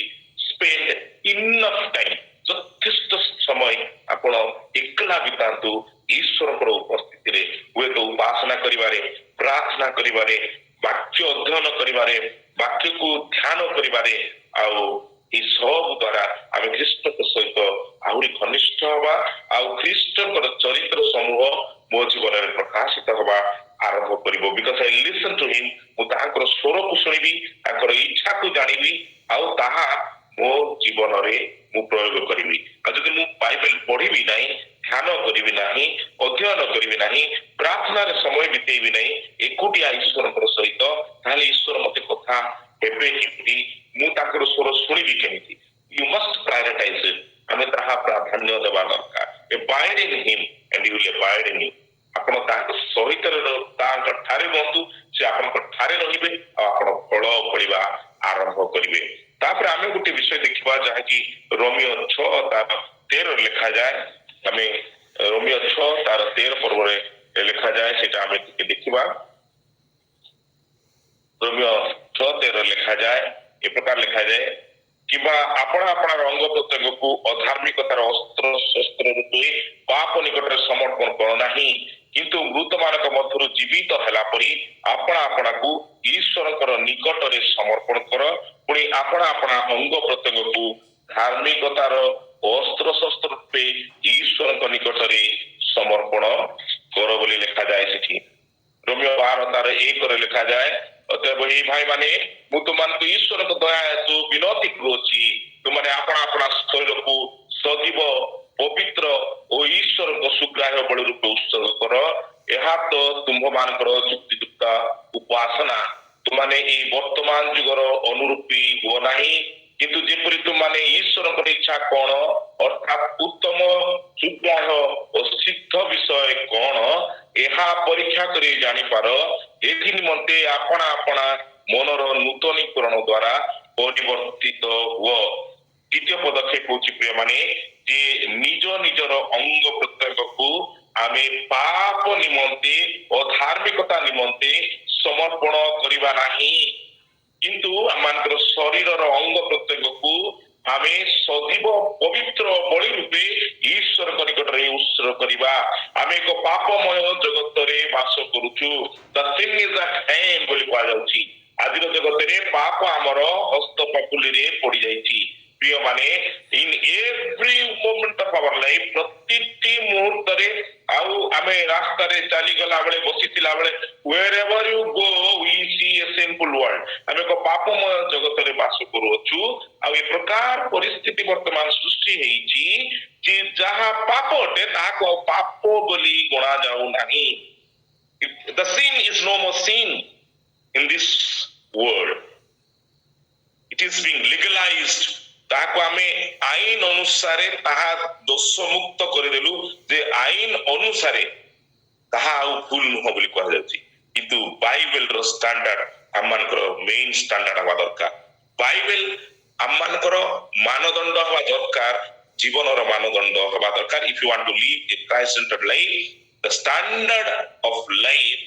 ସ୍ପେଣ୍ଡ ଇନଫ୍ ଟାଇମ୍, ଯଥେଷ୍ଟ ସମୟ ଆପଣ ଏକଲା ବିତାନ୍ତୁ ଈଶ୍ୱରଙ୍କର ଉପସ୍ଥିତିରେ। ହୁଏତ ଉପାସନା କରିବାରେ, ପ୍ରାର୍ଥନା କରିବାରେ, ବାକ୍ୟ ଅଧ୍ୟୟନ କରିବାରେ, ବାକ୍ୟକୁ ଧ୍ୟାନ କରିବାରେ, ଆଉ এই ସବୁ ଦ୍ୱାରା ଆମେ ଖ୍ରୀଷ୍ଟଙ୍କ ସହିତ ଆହୁରି ଘନିଷ୍ଠ ହବା, ଆଉ ଖ୍ରୀଷ୍ଟଙ୍କର ଚରିତ୍ର ସମୂହ ମୋ ଜୀବନରେ ପ୍ରକାଶିତ ହବା ଆରମ୍ଭ କରିବ। ବିକଜ ଆଇ ଲିସନ୍ ଟୁ ହିମ୍, ମୁଁ ତାହାଙ୍କର ସ୍ୱରକୁ ଶୁଣିବି, ତାଙ୍କର ଇଚ୍ଛାକୁ ଜାଣିବି, ଆଉ ତାହା ମୋ ଜୀବନରେ ମୁଁ ପ୍ରୟୋଗ କରିବି। ଆଉ ଯଦି ମୁଁ ବାଇବେଲ ପଢିବି ନାହିଁ, ଧ୍ୟାନ କରିବି ନାହିଁ, ଅଧ୍ୟୟନ କରିବି ନାହିଁ, ପ୍ରାର୍ଥନାରେ ସମୟ ବିତେଇବି ନାହିଁ ଏକୁଟିଆ ଈଶ୍ୱରଙ୍କର ସହିତ, ତାହେଲେ ଈଶ୍ୱର ମତେ କଥା ହେବେ କେମିତି, ମୁଁ ତାଙ୍କର ସ୍ୱର ଶୁଣିବି କେମିତି? ୟୁ ମଷ୍ଟ ପ୍ରାୟୋରିଟାଇଜ ଇଟ୍। ଆମେ ତାହା ପ୍ରାଧାନ୍ୟ ଦେବା ଦରକାର। Abide in him and he will abide in you। ଆପଣ ତାଙ୍କ ସହିତ ତାଙ୍କ ଠାରେ ରୁହନ୍ତୁ, ସେ ଆପଣଙ୍କ ଠାରେ ରହିବେ, ଆଉ ଆପଣ ଫଳ ଫଳିବା ଆରମ୍ଭ କରିବେ। ତାପରେ ଆମେ ଗୋଟେ ବିଷୟ ଦେଖିବା, ଯାହାକି ରୋମିଓ 6 ତାର 13 ଲେଖାଯାଏ। ଆମେ ରୋମିଓ 6 ତାର 13 ପର୍ବରେ ଲେଖାଯାଏ, ସେଟା ଆମେ ଟିକେ ଦେଖିବା। ରୋମିଓ 6:13 ଲେଖାଯାଏ, ଏ ପ୍ରକାର ଲେଖାଯାଏ, କିମ୍ବା ଆପଣ ଆପଣର ଅଙ୍ଗ ପ୍ରତ୍ୟଙ୍ଗକୁ ଅଧାର୍ମିକତାର ଅସ୍ତ୍ର ଶସ୍ତ୍ର ରୂପେ ପାପ ନିକଟରେ ସମର୍ପଣ କର ନାହିଁ, କିନ୍ତୁ ମୃତମାନଙ୍କ ମଧ୍ୟରୁ ଜୀବିତ ହେଲା ପରି ଆପଣ ଆପଣାକୁ ଈଶ୍ୱରଙ୍କର ନିକଟରେ ସମର୍ପଣ କର। ପୁଣି ଆପଣ ଆପଣା ଅଙ୍ଗ ପ୍ରତ୍ୟଙ୍ଗକୁ ଧାର୍ମିକତାର ଅସ୍ତ୍ର ଶସ୍ତ୍ର ରୂପେ ଈଶ୍ୱରଙ୍କ ନିକଟରେ ସମର୍ପଣ କର ବୋଲି ଲେଖାଯାଏ ସେଠି। ରୋମିଓ 12 ତାର 1 ଲେଖାଯାଏ, ଅତଏବ ଏହି ଭାଇମାନେ ମୁଁ ତୁମମାନଙ୍କୁ ଈଶ୍ୱରଙ୍କ ଦୟା ହେତୁ ବିନତି କରୁଅଛି, ତୁମମାନେ ଆପଣା ଆପଣା ଶରୀରକୁ ସଜୀବ, ପବିତ୍ର ଓ ଈଶ୍ୱରଙ୍କ ସୁଗ୍ରାହ୍ୟ ବଳି ରୂପେ ଉତ୍ସର୍ଗ କର, ଏହା ତ ତୁମ୍ଭମାନଙ୍କର ଯୁକ୍ତିଯୁକ୍ତ ଉପାସନା। ତୁମମାନେ ଏଇ ବର୍ତ୍ତମାନ ଯୁଗର ଅନୁରୂପୀ ହୁଅ ନାହିଁ, କିନ୍ତୁ ଯେପରି ତୁମମାନେ ଈଶ୍ୱରଙ୍କର ଇଚ୍ଛା କଣ, ଅର୍ଥାତ୍ ଉତ୍ତମ, ସୁଗ୍ରାହ୍ୟ ଓ ସିଦ୍ଧ ବିଷୟ କଣ, ଏହା ପରୀକ୍ଷା କରି ଜାଣିପାର। ଏଥି ନିମନ୍ତେ ଆପଣା ଆପଣା ମନର ନୂତନୀକରଣ ଦ୍ୱାରା ପରିବର୍ତ୍ତିତ ହୁଅ। ଦ୍ୱିତୀୟ ପଦକ୍ଷେପ ହେଉଛି ପ୍ରିୟମାନେ, ଯେ ନିଜ ନିଜର ଅଙ୍ଗ ପ୍ରତ୍ୟଙ୍ଗକୁ ଆମେ ପାପ ନିମନ୍ତେ ଓ ଧାର୍ମିକତା ନିମନ୍ତେ ସମର୍ପଣ କରିବା ନାହିଁ, କିନ୍ତୁ ଆମମାନଙ୍କର ଶରୀରର ଅଙ୍ଗ ପ୍ରତ୍ୟଙ୍ଗକୁ ଆମେ ସଜୀବ, ପବିତ୍ର ବଳି ରୂପେ ଈଶ୍ୱରଙ୍କ ନିକଟରେ ଉତ୍ସର୍ଗ କରିବା। ଆମେ ଏକ ପାପମୟ ଜଗତରେ ବାସ କରୁଛୁ, the sin is at hand ବୋଲି କୁହାଯାଉଛି। ଆଜିର ଜଗତରେ ପାପ ଆମର ହସ୍ତ ପାପୁଲିରେ ପଡିଯାଇଛି। ପ୍ରିୟମାନେ, in every moment of our life, ପ୍ରତିଟି ମୁହୂର୍ତ୍ତରେ, ଆଉ ଆମେ ରାସ୍ତାରେ ଚାଲିଗଲା ବେଳେ, ବସିଥିଲା ବେଳେ, wherever you go we see a sinful world। ଆମେ ଏକ ପାପମୟ ଜଗତରେ ବାସ କରୁଅଛୁ, ଆଉ ଏ ପ୍ରକାର ପରିସ୍ଥିତି ବର୍ତ୍ତମାନ ସୃଷ୍ଟି ହେଇଛି ଯେ ଯାହା ପାପ ଅଟେ ତାହାକୁ ପାପ ବୋଲି ଗଣା ଯାଉ ନାହିଁ। The sin is no more sin in this world, it is being legalized। ତାହାକୁ ଆମେ ଆଇନ ଅନୁସାରେ ତାହା ଦୋଷ ମୁକ୍ତ କରିଦେଲୁ, ଯେ ଆଇନ ଅନୁସାରେ ତାହା ଆଉ ଭୁଲ ନୁହଁ ବୋଲି କୁହାଯାଉଛି। କିନ୍ତୁ ବାଇବେଲର ଷ୍ଟାଣ୍ଡାର୍ଡ ଆମମାନଙ୍କର ମେନ୍ ଷ୍ଟାଣ୍ଡାର୍ଡ ହେବା ଦରକାର। ବାଇବେଲ ଆମମାନଙ୍କର ମାନଦଣ୍ଡ ହେବା ଦରକାର, ଜୀବନର ମାନଦଣ୍ଡ ହେବା ଦରକାର। If you want to live a Christ centred life, the standard of life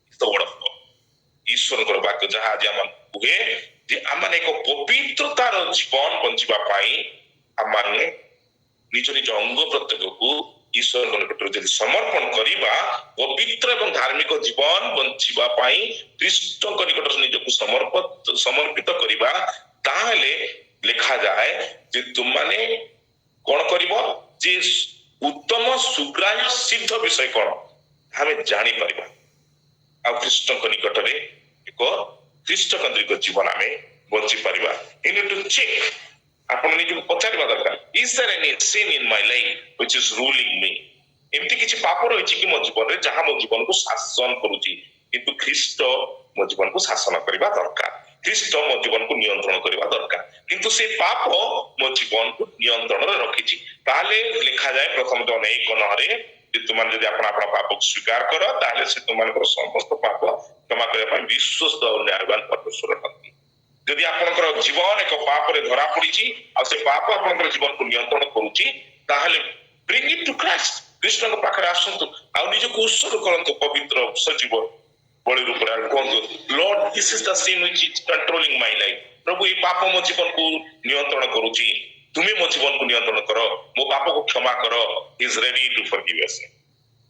is the word of God. ଈଶ୍ୱରଙ୍କର ବାକ୍ୟ ଯାହା ଆଜି ଆମମାନଙ୍କୁ କୁହେ ଯେ ଆମମାନେ ଏକ ପବିତ୍ରତାର ଜୀବନ ବଞ୍ଚିବା ପାଇଁ ଆମମାନେ ନିଜ ନିଜ ଅଙ୍ଗ ପ୍ରତ୍ୟଙ୍ଗକୁ ଈଶ୍ୱରଙ୍କ ନିକଟରେ ଯଦି ସମର୍ପଣ କରିବା, ପବିତ୍ର ଏବଂ ଧାର୍ମିକ ଜୀବନ ବଞ୍ଚିବା ପାଇଁ ଖ୍ରୀଷ୍ଟଙ୍କ ନିକଟରେ ନିଜକୁ ସମର୍ପିତ କରିବା, ତାହେଲେ ଲେଖାଯାଏ ଯେ ତୁମମାନେ କଣ କରିବ, ଯେ ଉତ୍ତମ, ସୁଗ୍ରାହ୍ୟ, ସିଦ୍ଧ ବିଷୟ କଣ ଆମେ ଜାଣିପାରିବା, ଆଉ ଖ୍ରୀଷ୍ଟଙ୍କ ନିକଟରେ ଏକ ଖ୍ରୀଷ୍ଟକେନ୍ଦ୍ରିକ ଜୀବନ ଆମେ ବଞ୍ଚିପାରିବା। You need to check, ଆପଣ ନିଜକୁ ପଚାରିବା ଦରକାର, is there any sin in my life which is ruling me? ଏମିତି କିଛି ପାପ ରହିଛି କି ମୋ ଜୀବନରେ ଯାହା ମୋ ଜୀବନକୁ ଶାସନ କରୁଛି? କିନ୍ତୁ ଖ୍ରୀଷ୍ଟ ମୋ ଜୀବନକୁ ଶାସନ କରିବା ଦରକାର, ଖ୍ରୀଷ୍ଟ ମୋ ଜୀବନକୁ ନିୟନ୍ତ୍ରଣ କରିବା ଦରକାର। କିନ୍ତୁ ସେ ପାପ ମୋ ଜୀବନକୁ ନିୟନ୍ତ୍ରଣରେ ରଖିଛି। ତାହେଲେ ଲେଖାଯାଏ ପ୍ରଥମ ଜନ 1:9 ଯେ ତୁମାନେ ଯଦି ଆପଣ ଆପଣ ପାପକୁ ସ୍ୱୀକାର କର ତାହେଲେ ସେ ତୁମମାନଙ୍କର ସମସ୍ତ ପାପ କ୍ଷମା କରିବା ପାଇଁ ବିଶ୍ୱସ୍ତ ଓ ନ୍ୟାୟବାନ ପରମେଶ୍ୱର ଅଟନ୍ତି। ଯଦି ଆପଣଙ୍କର ଜୀବନ ଏକ ପାପରେ ଧରା ପଡିଛି ଆଉ ସେ ପାପ ଆପଣଙ୍କର ଜୀବନକୁ ନିୟନ୍ତ୍ରଣ କରୁଛି ତାହେଲେ ବ୍ରିଙ୍ଗ ଇଟ୍ ଟୁ କ୍ରାଇଷ୍ଟ, କୃଷ୍ଣଙ୍କ ପାଖରେ ଆସନ୍ତୁ ଆଉ ନିଜକୁ ଉତ୍ସର୍ଗ କରନ୍ତୁ ପବିତ୍ର ସଜୀବ ବଳି ରୂପରେ କୁହନ୍ତୁ, Lord this is the scene which is controlling my life. ପ୍ରଭୁ এই ପାପ ମୋ ଜୀବନକୁ ନିୟନ୍ତ୍ରଣ କରୁଛି, ତୁମେ ମୋ ଜୀବନକୁ ନିୟନ୍ତ୍ରଣ କର, ମୋ ପାପକୁ କ୍ଷମା କର। ଇଜ ରେଡି ଟୁ ଫରଗିଭ୍ ଅସ୍।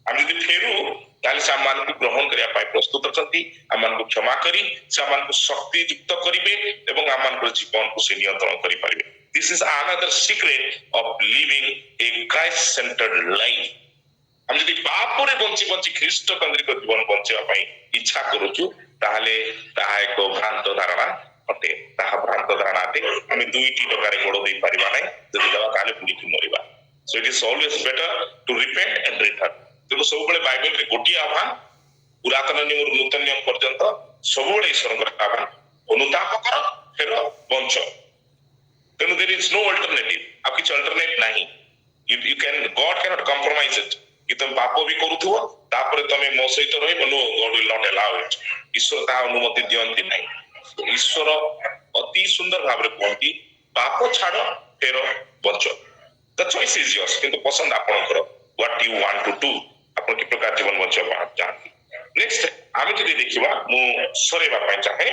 ଆମେ ଯଦି ଫେରୁ ତାହେଲେ ସେ ଆମମାନଙ୍କୁ ଗ୍ରହଣ କରିବା ପାଇଁ ପ୍ରସ୍ତୁତ ଅଛନ୍ତି, ଆମମାନଙ୍କୁ କ୍ଷମା କରି ସେ ଆମମାନଙ୍କୁ ଶକ୍ତି ଯୁକ୍ତ କରିବେ ଏବଂ ଆମମାନଙ୍କର ଜୀବନକୁ ସେ ନିୟନ୍ତ୍ରଣ କରିପାରିବେ। This is another secret of living a Christ centred life. ଆମେ ଯଦି ପାପରେ ବଞ୍ଚି ବଞ୍ଚି ଖ୍ରୀଷ୍ଟ କେନ୍ଦ୍ରିକ ଜୀବନ ବଞ୍ଚିବା ପାଇଁ ଇଚ୍ଛା କରୁଛୁ ତାହେଲେ ତାହା ଏକ ଭ୍ରାନ୍ତ ଧାରଣା ଅଟେ। ତାହା ଭ୍ରାନ୍ତ ଧାରଣା ଅଟେ। ଆମେ ଦୁଇଟି ଡଙ୍ଗାରେ ଗୋଡ଼ ଦେଇପାରିବା ନାହିଁ, ଯଦି ଦେବା ତାହେଲେ ବୁଡ଼ିକି ମରିବା। So it is always better to repent and return. ତେଣୁ ସବୁବେଳେ ବାଇବେଲରେ ଗୋଟିଏ ଆହ୍ୱାନ, ପୁରାତନ ନିୟମରୁ ନୂତନ ନିୟମ ପର୍ଯ୍ୟନ୍ତ ସବୁବେଳେ ଈଶ୍ୱରଙ୍କର ଆହ୍ୱାନ, ଅନୁତାପ କର ଫେର ବଞ୍ଚ। ତେଣୁ there is no alternative, ଆଉ କିଛି ଅଲ୍ଟରନେଟ୍ ନାହିଁ। God cannot compromise it। କି ତମେ ପାପ ବି କରୁଥିବ ତାପରେ ତମେ ମୋ ସହିତ ରହିବ, no, God will not allow it। ଈଶ୍ୱର ତାହା ଅନୁମତି ଦିଅନ୍ତି ନାହିଁ। ଈଶ୍ୱର ଅତି ସୁନ୍ଦର ଭାବରେ କୁହନ୍ତି ପାପ ଛାଡ ଫେର ବଞ୍ଚ। The choice is yours, କିନ୍ତୁ ପସନ୍ଦ ଆପଣଙ୍କର। What you want to do, ଆପଣ କି ପ୍ରକାର ଜୀବନ ବଞ୍ଚିବା ଚାହାନ୍ତି। ନେକ୍ସଟ ଆମେ ଯଦି ଦେଖିବା, ମୁଁ ସରେଇବା ପାଇଁ ଚାହେଁ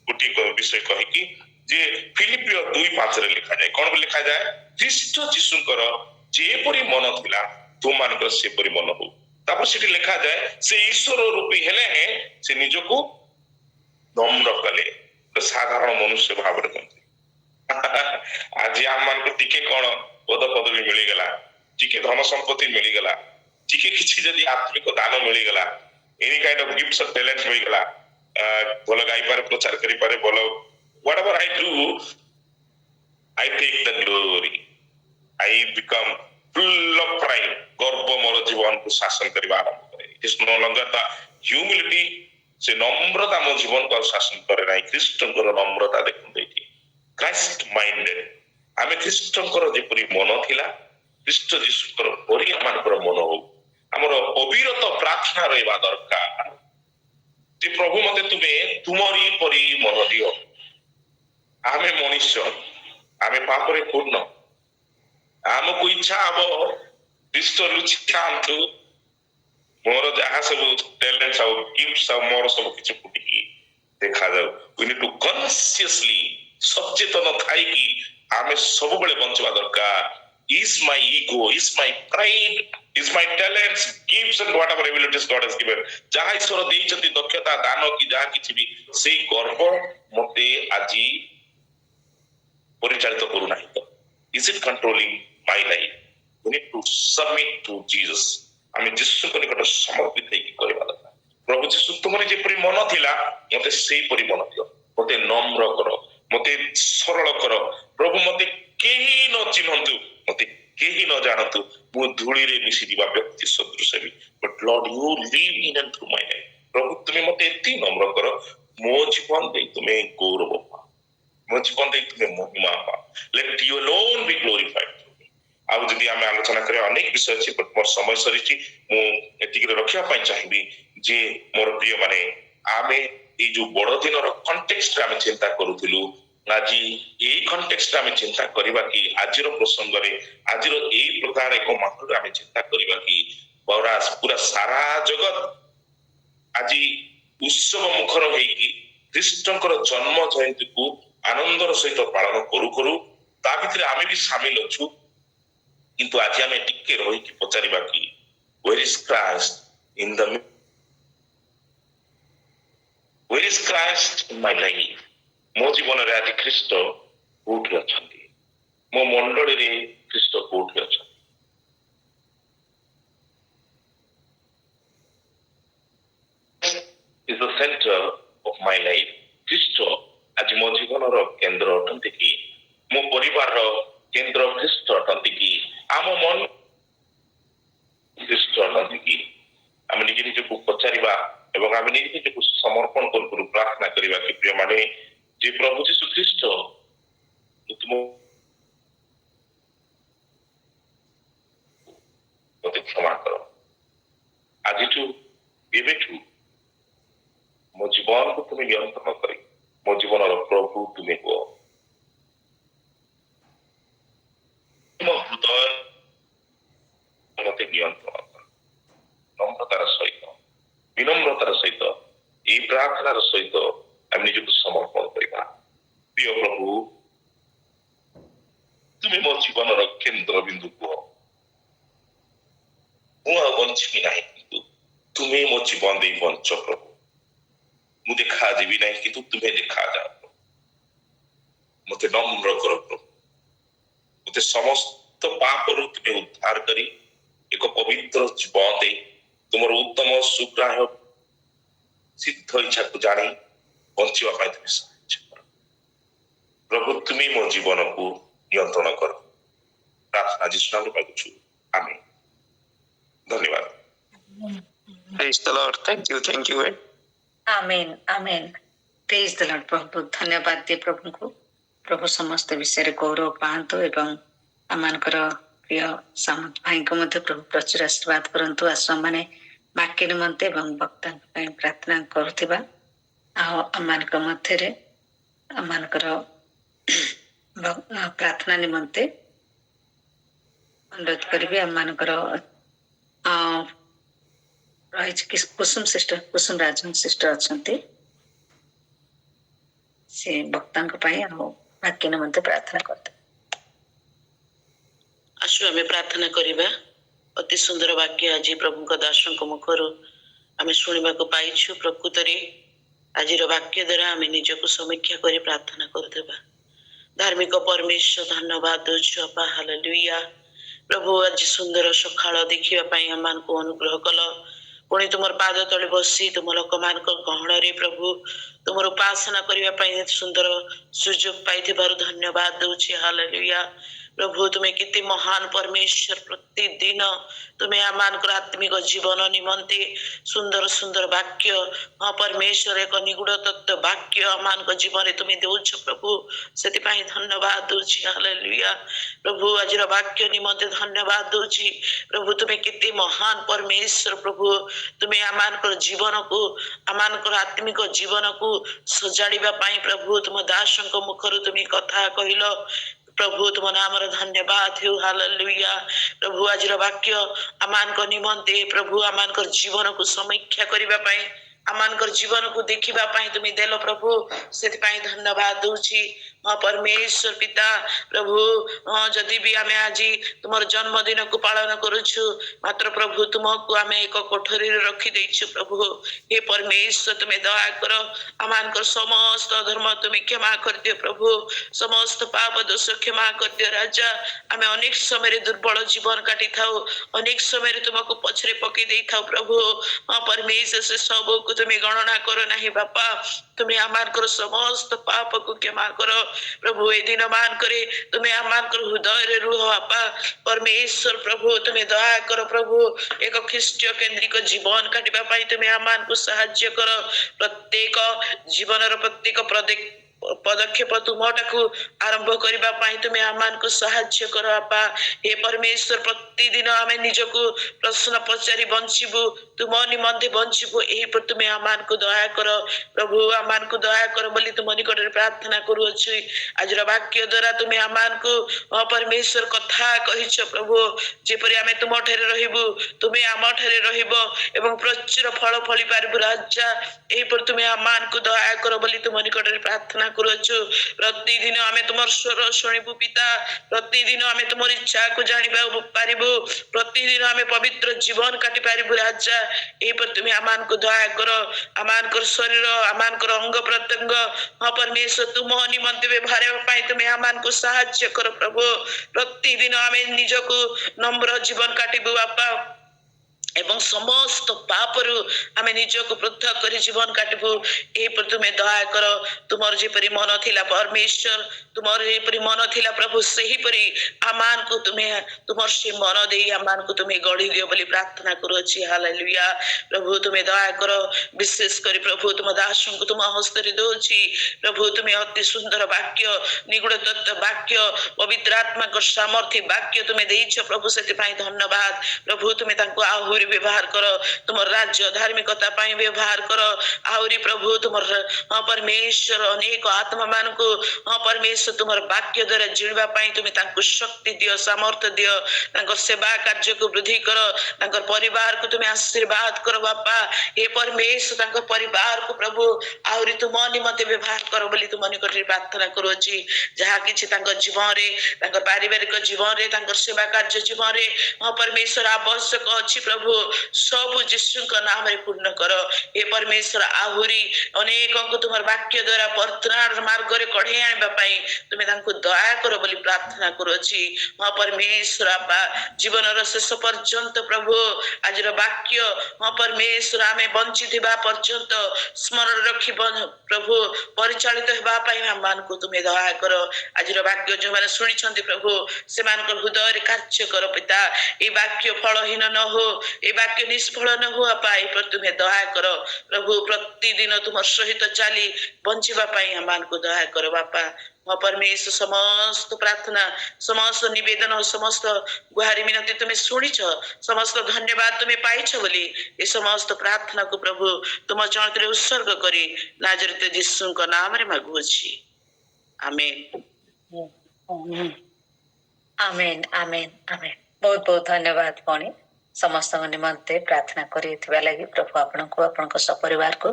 ଗୋଟିଏ ବିଷୟ କହିକି ଯେ ଫିଲିପିଓ 2:5 ଲେଖାଯାଏ, କଣ ଲେଖାଯାଏ, ଖ୍ରୀଷ୍ଟ ଯୀଶୁଙ୍କର ଯେପରି ମନ ଥିଲା ତୁମମାନଙ୍କର ସେପରି ମନ ହଉ। ତାପରେ ସେଠି ଲେଖାଯାଏ ସେ ଈଶ୍ୱର ରୂପୀ ହେଲେ ସେ ନିଜକୁ ନମ୍ର କଲେ, ସାଧାରଣ ମନୁଷ୍ୟ ଭାବରେ କହନ୍ତି। ଆଜି ଆମମାନଙ୍କୁ ଟିକେ କଣ ପଦ ପଦବୀ ମିଳିଗଲା, ଟିକେ ଧନ ସମ୍ପତ୍ତି ମିଳିଗଲା, ଟିକେ କିଛି ଯଦି ଆତ୍ମିକ ଦାନ ମିଳିଗଲା, any kind of gifts of talent ମିଳିଗଲା, ଭଲ ଗାଇପାରେ, ପ୍ରଚାର କରିପାରେ, ଭଲ whatever I do, I take the glory, I become full of pride। ଗର୍ବ ମୋର ଜୀବନକୁ ଶାସନ କରିବା ଆରମ୍ଭ କରେ। It is no longer the humility, ସେ ନମ୍ରତା ମୋ ଜୀବନକୁ ଆଉ ଶାସନ କରେ ନାହିଁ। ଖ୍ରୀଷ୍ଟଙ୍କର ନମ୍ରତା ଦେଖନ୍ତୁ ଏଠି, କ୍ରାଇଷ୍ଟ ମାଇଣ୍ଡେଡ। ଆମେ ଖ୍ରୀଷ୍ଟଙ୍କର ଯେପରି ମନ ଥିଲା ଖ୍ରୀଷ୍ଟ ଯୀଶୁଙ୍କର ପରି ଆମମାନଙ୍କର ମନ ହଉ। ଆମର ଅବିରତ ପ୍ରାର୍ଥନା ରହିବା ଦରକାର ଯେ ପ୍ରଭୁ ମତେ ତୁମେ ତୁମରି ପରି ମନ ଦିଅ। ଆମେ ମଣିଷ, ଆମେ ପାପରେ ପୂର୍ଣ୍ଣ, ଆମକୁ ଇଚ୍ଛା ହବ ଖ୍ରୀଷ୍ଟ ଲୁଚି ଥାଆନ୍ତୁ, ମୋର ଯାହା ସବୁ ଟ୍ୟାଲେଣ୍ଟ ଆଉ ଗିଫ୍ଟ ଆଉ ମୋର ସବୁ କିଛି ଫୁଟିକି ଦେଖାଯାଉ। We need to consciously, ସଚେତନ ଥାଇକି ଆମେ ସବୁବେଳେ ବଞ୍ଚିବା ଦରକାର। Is my ego, is my pride, is my talents, gifts and whatever abilities God has given, ଯାହା ଈଶ୍ୱର ଦେଇଛନ୍ତି ଦକ୍ଷତା ଦାନ କି ଯାହା କିଛି ବି, ସେଇ ଗର୍ବ ମତେ ଆଜି ପରିଚାଳିତ କରୁନାହିଁ ତ? Is it controlling my life? We need to submit to Jesus। ଆମେ ଯୀଶୁଙ୍କ ନିକଟ ସମର୍ପିତ ହେଇକି କରିବା ଦରକାର। ପ୍ରଭୁ ଯୀଶୁ ତୁମର ଯେପରି ମନ ଥିଲା ମତେ ସେଇପରି ମନ ଦିଅ, ମତେ ନମ୍ର କର, ମତେ ସରଳ କର। ପ୍ରଭୁ ମତେ କେହି ନ ଚିହ୍ନନ୍ତୁ, ମତେ କେହି ନ ଜାଣନ୍ତୁ, ମୁଁ ଧୂଳିରେ ମିଶିଯିବା ବ୍ୟକ୍ତି ସଦୃଶ ହେବି, but Lord you live in and through my life. ପ୍ରଭୁ ତୁମେ ମତେ ଏତେ ନମ୍ର କର, ମୋ ଜୀବନ ଦେଇ ତୁମେ ଗୌରବ ପାଅ, ମୋ ଜୀବନ ଦେଇ ତୁମେ ମହିମା ପାଅ। ଲେଟ୍ ୟୁ ଆଲୋନ୍ ବି ଗ୍ଲୋରିଫାଏଡ୍। ଆଉ ଯଦି ଆମେ ଆଲୋଚନା କରିବା ଅନେକ ବିଷୟ ଅଛି, ବଟ୍ ମୋର ସମୟ ସରିଛି, ମୁଁ ଏତିକିରେ ରଖିବା ପାଇଁ ଚାହିଁବି ଯେ ମୋର ପ୍ରିୟ ମାନେ, ଆମେ ଏଇ ଯୋଉ ବଡଦିନର କଣ୍ଟେକ୍ସଟରେ ଆମେ ଚିନ୍ତା କରୁଥିଲୁ, ଆଜି ଏଇ କଣ୍ଟେକ୍ସଟରେ ଆମେ ଚିନ୍ତା କରିବା କି ଆଜିର ପ୍ରସଙ୍ଗରେ, ଆଜିର ଏଇ ପ୍ରକାର ଏକ ମାହୋଲରେ ଆମେ ଚିନ୍ତା କରିବା କି ପୁରା ସାରା ଜଗତ ଆଜି ଉତ୍ସବ ମୁଖର ହେଇକି ଖ୍ରୀଷ୍ଟଙ୍କର ଜନ୍ମ ଜୟନ୍ତୀକୁ ଆନନ୍ଦର ସହିତ ପାଳନ କରୁ କରୁ ତା ଭିତରେ ଆମେ ବି ସାମିଲ ଅଛୁ। କିନ୍ତୁ ଆଜି ଆମେ ଟିକେ ରହିକି ପଚାରିବା କି where is Christ in the where is Christ in my life? ମୋ ଜୀବନରେ ଆଜି ଖ୍ରୀଷ୍ଟ କୋଉଠି ଅଛନ୍ତି? ମୋ ମଣ୍ଡଳୀରେ ଖ୍ରୀଷ୍ଟ କୋଉଠି ଅଛନ୍ତି? is the center of my life। ଖ୍ରୀଷ୍ଟ ଆଜି ମୋ ଜୀବନର କେନ୍ଦ୍ର ଅଟନ୍ତି କି? ମୋ ପରିବାରର କେନ୍ଦ୍ର ଖ୍ରୀଷ୍ଟ ଅଟନ୍ତି କି? ଆମ ମନ ଖ୍ରୀଷ୍ଟ ଅଟନ୍ତି କି? ଆମେ ନିଜେ ନିଜକୁ ପଚାରିବା ଏବଂ ଆମେ ନିଜେ ନିଜକୁ ସମର୍ପଣ କରୁ ପ୍ରାର୍ଥନା କରିବା କି ପ୍ରିୟମାନେ, ଯେ ପ୍ରଭୁ ଯୀଶୁ ଖ୍ରୀଷ୍ଟ मते क्षमा कर आज एबेठू मो जीवन को तुम्हें नियंत्रण कर मो जीवन प्रभु तुम्हें हो मो हृदय मते नियंत्रण कर नम्रतार सहित विनम्रतार सहित ये प्रार्थनार सहित आम निजक समर्पण करवा प्रिय प्रभु तुम्हें मो जीवन केन्द्र बिंदु को बंचबी ना कि तुम्हें मो जीवन दे बंच प्रभु मु देखा जीवी ना कि तुम्हें देखा जाओ मत नम्र कर प्रभु मत समस्त पाप तुम्हें उद्धार करी एक पवित्र जीवन दे तुम उत्तम सुग्राह्य सिद्ध इच्छा को जानी बंचापी तुम्हें साहाय्य कर प्रभु तुम्हें मो जीवन को नियंत्रण कर प्रार्थना जिसु नाम मांगुछु आमीन धन्यवाद Praise the Lord. Thank you. Amen amen praise the Lord प्रभु धन्यवाद दे प्रभु को प्रभु समस्त विषय गौरव पांतु एवं आमानकर प्रिय सामंत भाई को मध्य प्रभु प्रचुर आशीर्वाद करंतु आसु माने वाक्य निमंते एवं वक्ता प्रार्थना करुथिबा आमानक मध्य रे आमानकर प्रार्थना निमंते अनुरोध करिबे आमानकर कुसुम सिस्टर कुसुम राजन सिस्टर अच्छा से भक्ता वाक्य निमंते प्रार्थना करते आसु आमे प्रार्थना करिबा अति सुंदर वाक्य आज प्रभु दासों मुखर आमे शुणा पाइछु प्रकृत आज वाक्य द्वारा आमे निजको समीक्षा करी प्रार्थना करदेबा धार्मिक परमेश्वर धन्यवाद दउछु अपा हालेलुया प्रभु आज सुंदर सकाळ देखिबा आमान को अनुग्रह कल पुणी तुम पाद तले बसी तुम लोक मान गहन रे प्रभु तुम उपासना करने सुंदर सुजोग पाई धन्यवाद दूची हालेलुया प्रभु तुम्हें कितने महान परमेश्वर प्रतिदिन तुम्हें आमान आत्मिक जीवन निमंते सुंदर सुंदर वाक्य हाँ परमेश्वर एक निगूढ़ तत्व वाक्य आमान जीवन तुम्हें दौच प्रभु से धन्यवाद दूची हालेलुया प्रभु आज वाक्य निमंते धन्यवाद दूची प्रभु तुम्हें कितने महान परमेश्वर प्रभु तुम्हें आमान जीवन को आमान आत्मिक जीवन को सजाड़ा प्रभु तुम दासों मुखर तुम्हें कथा कहल प्रभु तुम नाम धन्यवाद हो हालेलुया प्रभु आज वाक्य आमान निमंते प्रभु आमान जीवन को समीक्षा करने आमान जीवन को देखा तुम्हें देल प्रभु से धन्यवाद दूची हाँ परमेश्वर पिता प्रभु हाँ जदि भी आमे आज तुम जन्मदिन को पालन करुछु मात्र प्रभु तुमको आम एक कोठरी रखी देछु प्रभु हे परमेश्वर तुम्हें दया कर आमान समस्त धर्म तुम्हें क्षमा कर दियो प्रभु समस्त पाप दोष क्षमा कर दियो राजा आम अनेक समय दुर्बल जीवन काटी था अनेक समय तुमको पछरे पकई दे था प्रभु हाँ परमेश्वर से सब को तुम्हें गणना करो नहीं बापा तुम्हें आमान समस्त पाप को क्षमा करो प्रभु ए दिन मान करे तुम्हें आमान हृदय रे रुह बापा परमेश्वर प्रभु तुम्हें दया करो प्रभु एक ख्रीष्ट केंद्रिक जीवन काटिबा तुम्हें आमान को साहाय्य करो प्रत्येक जीवन प्रत्येक पदक्षेप तुमटाकू आरंभ करने तुम्हें आमान को साहाय्य कर आपा हे परमेश्वर प्रतिदिन आम निजको प्रश्न पचारि बंचबू तुम निमंते बंचबू यही पर तुम्हें आमान को दया कर प्रभु आमान को दया कर बोली तुम निकट प्रार्थना करुअछु आज वाक्य द्वारा तुम्हें आमान को परमेश्वर कथा कहिछ प्रभु जेपरि आम तुम ठारे रहिबू तुम्हें आम ठारे रहिबो एवं प्रचुर फल फली पारबू राजा यही पर तुम्हें आमान को दया कर बोली तुम निकट प्रार्थना करुछु प्रतिदिन आमे तुमर स्वर शुणिबु पिता प्रतिदिन आमे तुमर इच्छा को जानिबा पारिबु प्रतिदिन आमे पवित्र जीवन काटी पारिबु राजा ए पर तुम्हें आमान को दया करो आमान कर शरीर आमान कर अंग प्रत्यंग हाँ परमेश्वर तुम निमंते व्यवहार पाई तुम्हें आमान को साहाय्य करो प्रभु प्रतिदिन आमे निजको नम्र जीवन काटिबु बापा ଏବଂ ସମସ୍ତ ପାପରୁ ଆମେ ନିଜକୁ ପୃଥକ କରି ଜୀବନ କାଟିବୁ। ଏହିପରି ତୁମେ ଦୟା କର। ତୁମର ଯେପରି ମନ ଥିଲା ପରମେଶ୍ୱର, ତୁମର ଯେପରି ମନ ଥିଲା ପ୍ରଭୁ, ସେହିପରି ଆମମାନଙ୍କୁ ତୁମେ ତୁମର ସେ ମନ ଦେଇ ଆମମାନଙ୍କୁ ତୁମେ ଗଢି ଦିଅ ବୋଲି ପ୍ରାର୍ଥନା କରୁଅଛି। ହାଲେଲୁୟା। ପ୍ରଭୁ ତୁମେ ଦୟା କର। ବିଶେଷ କରି ପ୍ରଭୁ ତୁମ ଦାସଙ୍କୁ ତୁମ ହସ୍ତରେ ଦଉଛି। ପ୍ରଭୁ ତୁମେ ଅତି ସୁନ୍ଦର ବାକ୍ୟ, ନିଗୁଡ ତତ୍ତ୍ୱ ବାକ୍ୟ, ପବିତ୍ର ଆତ୍ମାଙ୍କ ସାମର୍ଥ୍ୟ ବାକ୍ୟ ତୁମେ ଦେଇଛ ପ୍ରଭୁ, ସେଥିପାଇଁ ଧନ୍ୟବାଦ। ପ୍ରଭୁ ତୁମେ ତାଙ୍କୁ ଆହୁରି ବ୍ୟବହାର କର, ତୁମର ରାଜ୍ୟ ଧାର୍ମିକତା ପାଇଁ ବ୍ୟବହାର କର। ଆହୁରି ପ୍ରଭୁ ତୁମର ପରମେଶ୍ୱର ଅନେକ ଆତ୍ମା ମାନଙ୍କୁ ପରମେଶ୍ୱର ତୁମର ବାକ୍ୟ ଦ୍ୱାରା ଜିଣିବା ପାଇଁ ତୁମେ ତାଙ୍କୁ ଶକ୍ତି ଦିଅ, ସାମର୍ଥ୍ୟ ଦିଅ। ତାଙ୍କର ସେବା କାର୍ଯ୍ୟକୁ ବୃଦ୍ଧି କର, ତାଙ୍କର ପରିବାରକୁ ତୁମେ ଆଶୀର୍ବାଦ କର ବାପା। ଏ ପରମେଶ୍ୱର ତାଙ୍କ ପରିବାରକୁ ପ୍ରଭୁ ଆହୁରି ତୁମ ନିମନ୍ତେ ବ୍ୟବହାର କର ବୋଲି ତୁମ ନିକଟରେ ପ୍ରାର୍ଥନା କରୁଅଛି। ଯାହା କିଛି ତାଙ୍କ ଜୀବନରେ, ତାଙ୍କ ପାରିବାରିକ ଜୀବନରେ, ତାଙ୍କର ସେବା କାର୍ଯ୍ୟ ଜୀବନରେ ପରମେଶ୍ୱର ଆବଶ୍ୟକ ଅଛି ପ୍ରଭୁ, ସବୁ ଯୀଶୁଙ୍କ ନାମରେ ପୂର୍ଣ୍ଣ କର। ଏ ପରମେଶ୍ୱର ଆହୁରି ଅନେକଙ୍କୁ ତୁମର ବାକ୍ୟ ଦ୍ୱାରା ବର୍ତ୍ତମାନ ମାର୍ଗରେ କଢେଇ ଆଣିବା ପାଇଁ ତୁମେ ତାଙ୍କୁ ଦୟା କର ବୋଲି ପ୍ରାର୍ଥନା କରୁଅଛି। ପରମେଶ୍ୱର ବାପା, ଜୀବନର ଶେଷ ପର୍ଯ୍ୟନ୍ତ ପ୍ରଭୁ ଆଜିର ବାକ୍ୟ ପରମେଶ୍ୱର ଆମେ ବଞ୍ଚିଥିବା ପର୍ଯ୍ୟନ୍ତ ସ୍ମରଣ ରଖି ପ୍ରଭୁ ପରିଚାଳିତ ହେବା ପାଇଁ ଆମମାନଙ୍କୁ ତୁମେ ଦୟା କର। ଆଜିର ବାକ୍ୟ ଯେଉଁମାନେ ଶୁଣିଛନ୍ତି ପ୍ରଭୁ, ସେମାନଙ୍କ ହୃଦୟରେ କାର୍ଯ୍ୟ କର ପିତା। ଏ ବାକ୍ୟ ଫଳହୀନ ନ ହଉ, ଏ ବାକ୍ୟ ନିଷ୍ଫଳ ନ ହଉ ବାପା, ଏପରି ତୁମେ ଦୟା କର ପ୍ରଭୁ। ପ୍ରତିଦିନ ତୁମ ସହିତ ଚାଲି ବଞ୍ଚିବା ପାଇଁ ଆମମାନଙ୍କୁ ଦୟା କର ବାପା। ପରମେଶ୍ୱର ସମସ୍ତ ପ୍ରାର୍ଥନା, ସମସ୍ତ ନିବେଦନ, ସମସ୍ତ ଗୁହାରି ମିନତି ତୁମେ ଶୁଣିଛ, ସମସ୍ତ ଧନ୍ୟବାଦ ତୁମେ ପାଇଛ ବୋଲି ଏ ସମସ୍ତ ପ୍ରାର୍ଥନାକୁ ପ୍ରଭୁ ତୁମ ଚରଣରେ ଉତ୍ସର୍ଗ କରି ନାଜରେଥ ଯୀଶୁଙ୍କ ନାମରେ ମାଗୁଅଛି। ଆମେନ୍। ଆମେନ୍ ଆମେନ୍ ଆମେନ୍। ବହୁତ ବହୁତ ଧନ୍ୟବାଦ ଭଉଣୀ, ସମସ୍ତଙ୍କ ନିମନ୍ତେ ପ୍ରାର୍ଥନା କରିଥିବା ଲାଗି। ପ୍ରଭୁ ଆପଣଙ୍କୁ, ଆପଣଙ୍କ ସପରିବାରକୁ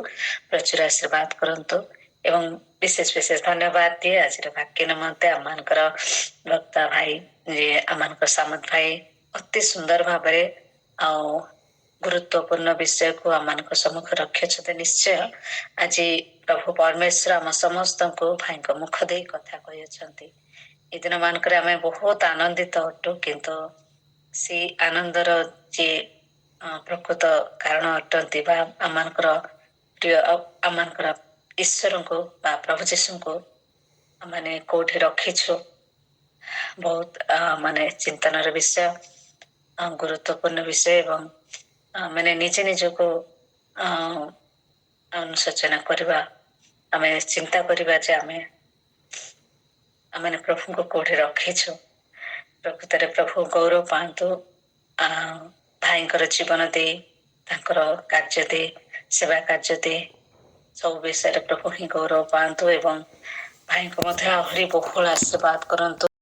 ପ୍ରଚୁର ଆଶୀର୍ବାଦ କରନ୍ତୁ। ଏବଂ ବିଶେଷ ବିଶେଷ ଧନ୍ୟବାଦ ଦିଏ ଆଜିର ବାକ୍ୟ ନିମନ୍ତେ ଆମମାନଙ୍କର ବକ୍ତା ଭାଇ, ଆମମାନଙ୍କର ସାମନ୍ତ ଭାଇ ଅତି ସୁନ୍ଦର ଭାବରେ ଆଉ ଗୁରୁତ୍ୱପୂର୍ଣ୍ଣ ବିଷୟକୁ ଆମମାନଙ୍କ ସମ୍ମୁଖରେ ରଖିଛନ୍ତି। ନିଶ୍ଚୟ ଆଜି ପ୍ରଭୁ ପରମେଶ୍ୱର ଆମ ସମସ୍ତଙ୍କୁ ଭାଇଙ୍କ ମୁଖ ଦେଇ କଥା କହିଅଛନ୍ତି। ଏ ଦିନ ମାନଙ୍କରେ ଆମେ ବହୁତ ଆନନ୍ଦିତ ଅଟୁ, କିନ୍ତୁ ସେ ଆନନ୍ଦର ଯିଏ ପ୍ରକୃତ କାରଣ ଅଟନ୍ତି ବା ଆମମାନଙ୍କର ପ୍ରିୟ, ଆମମାନଙ୍କର ଈଶ୍ୱରଙ୍କୁ ବା ପ୍ରଭୁ ଯୀଶୁଙ୍କୁ ମାନେ କୋଉଠି ରଖିଛୁ, ବହୁତ ମାନେ ଚିନ୍ତନର ବିଷୟ, ଗୁରୁତ୍ୱପୂର୍ଣ୍ଣ ବିଷୟ। ଏବଂ ମାନେ ନିଜେ ନିଜକୁ ଅନୁଶୋଚନା କରିବା, ଆମେ ଚିନ୍ତା କରିବା ଯେ ଆମେ ପ୍ରଭୁଙ୍କୁ କୋଉଠି ରଖିଛୁ। ପ୍ରକୃତରେ ପ୍ରଭୁ ଗୌରବ ପାଆନ୍ତୁ ଭାଇଙ୍କର ଜୀବନ ଦେଇ, ତାଙ୍କର କାର୍ଯ୍ୟ ଦେଇ, ସେବା କାର୍ଯ୍ୟ ଦେଇ, ସବୁ ବିଷୟରେ ପ୍ରଭୁ ହିଁ ଗୌରବ ପାଆନ୍ତୁ ଏବଂ ଭାଇଙ୍କୁ ମଧ୍ୟ ଆହୁରି ବହୁଳ ଆଶୀର୍ବାଦ କରନ୍ତୁ।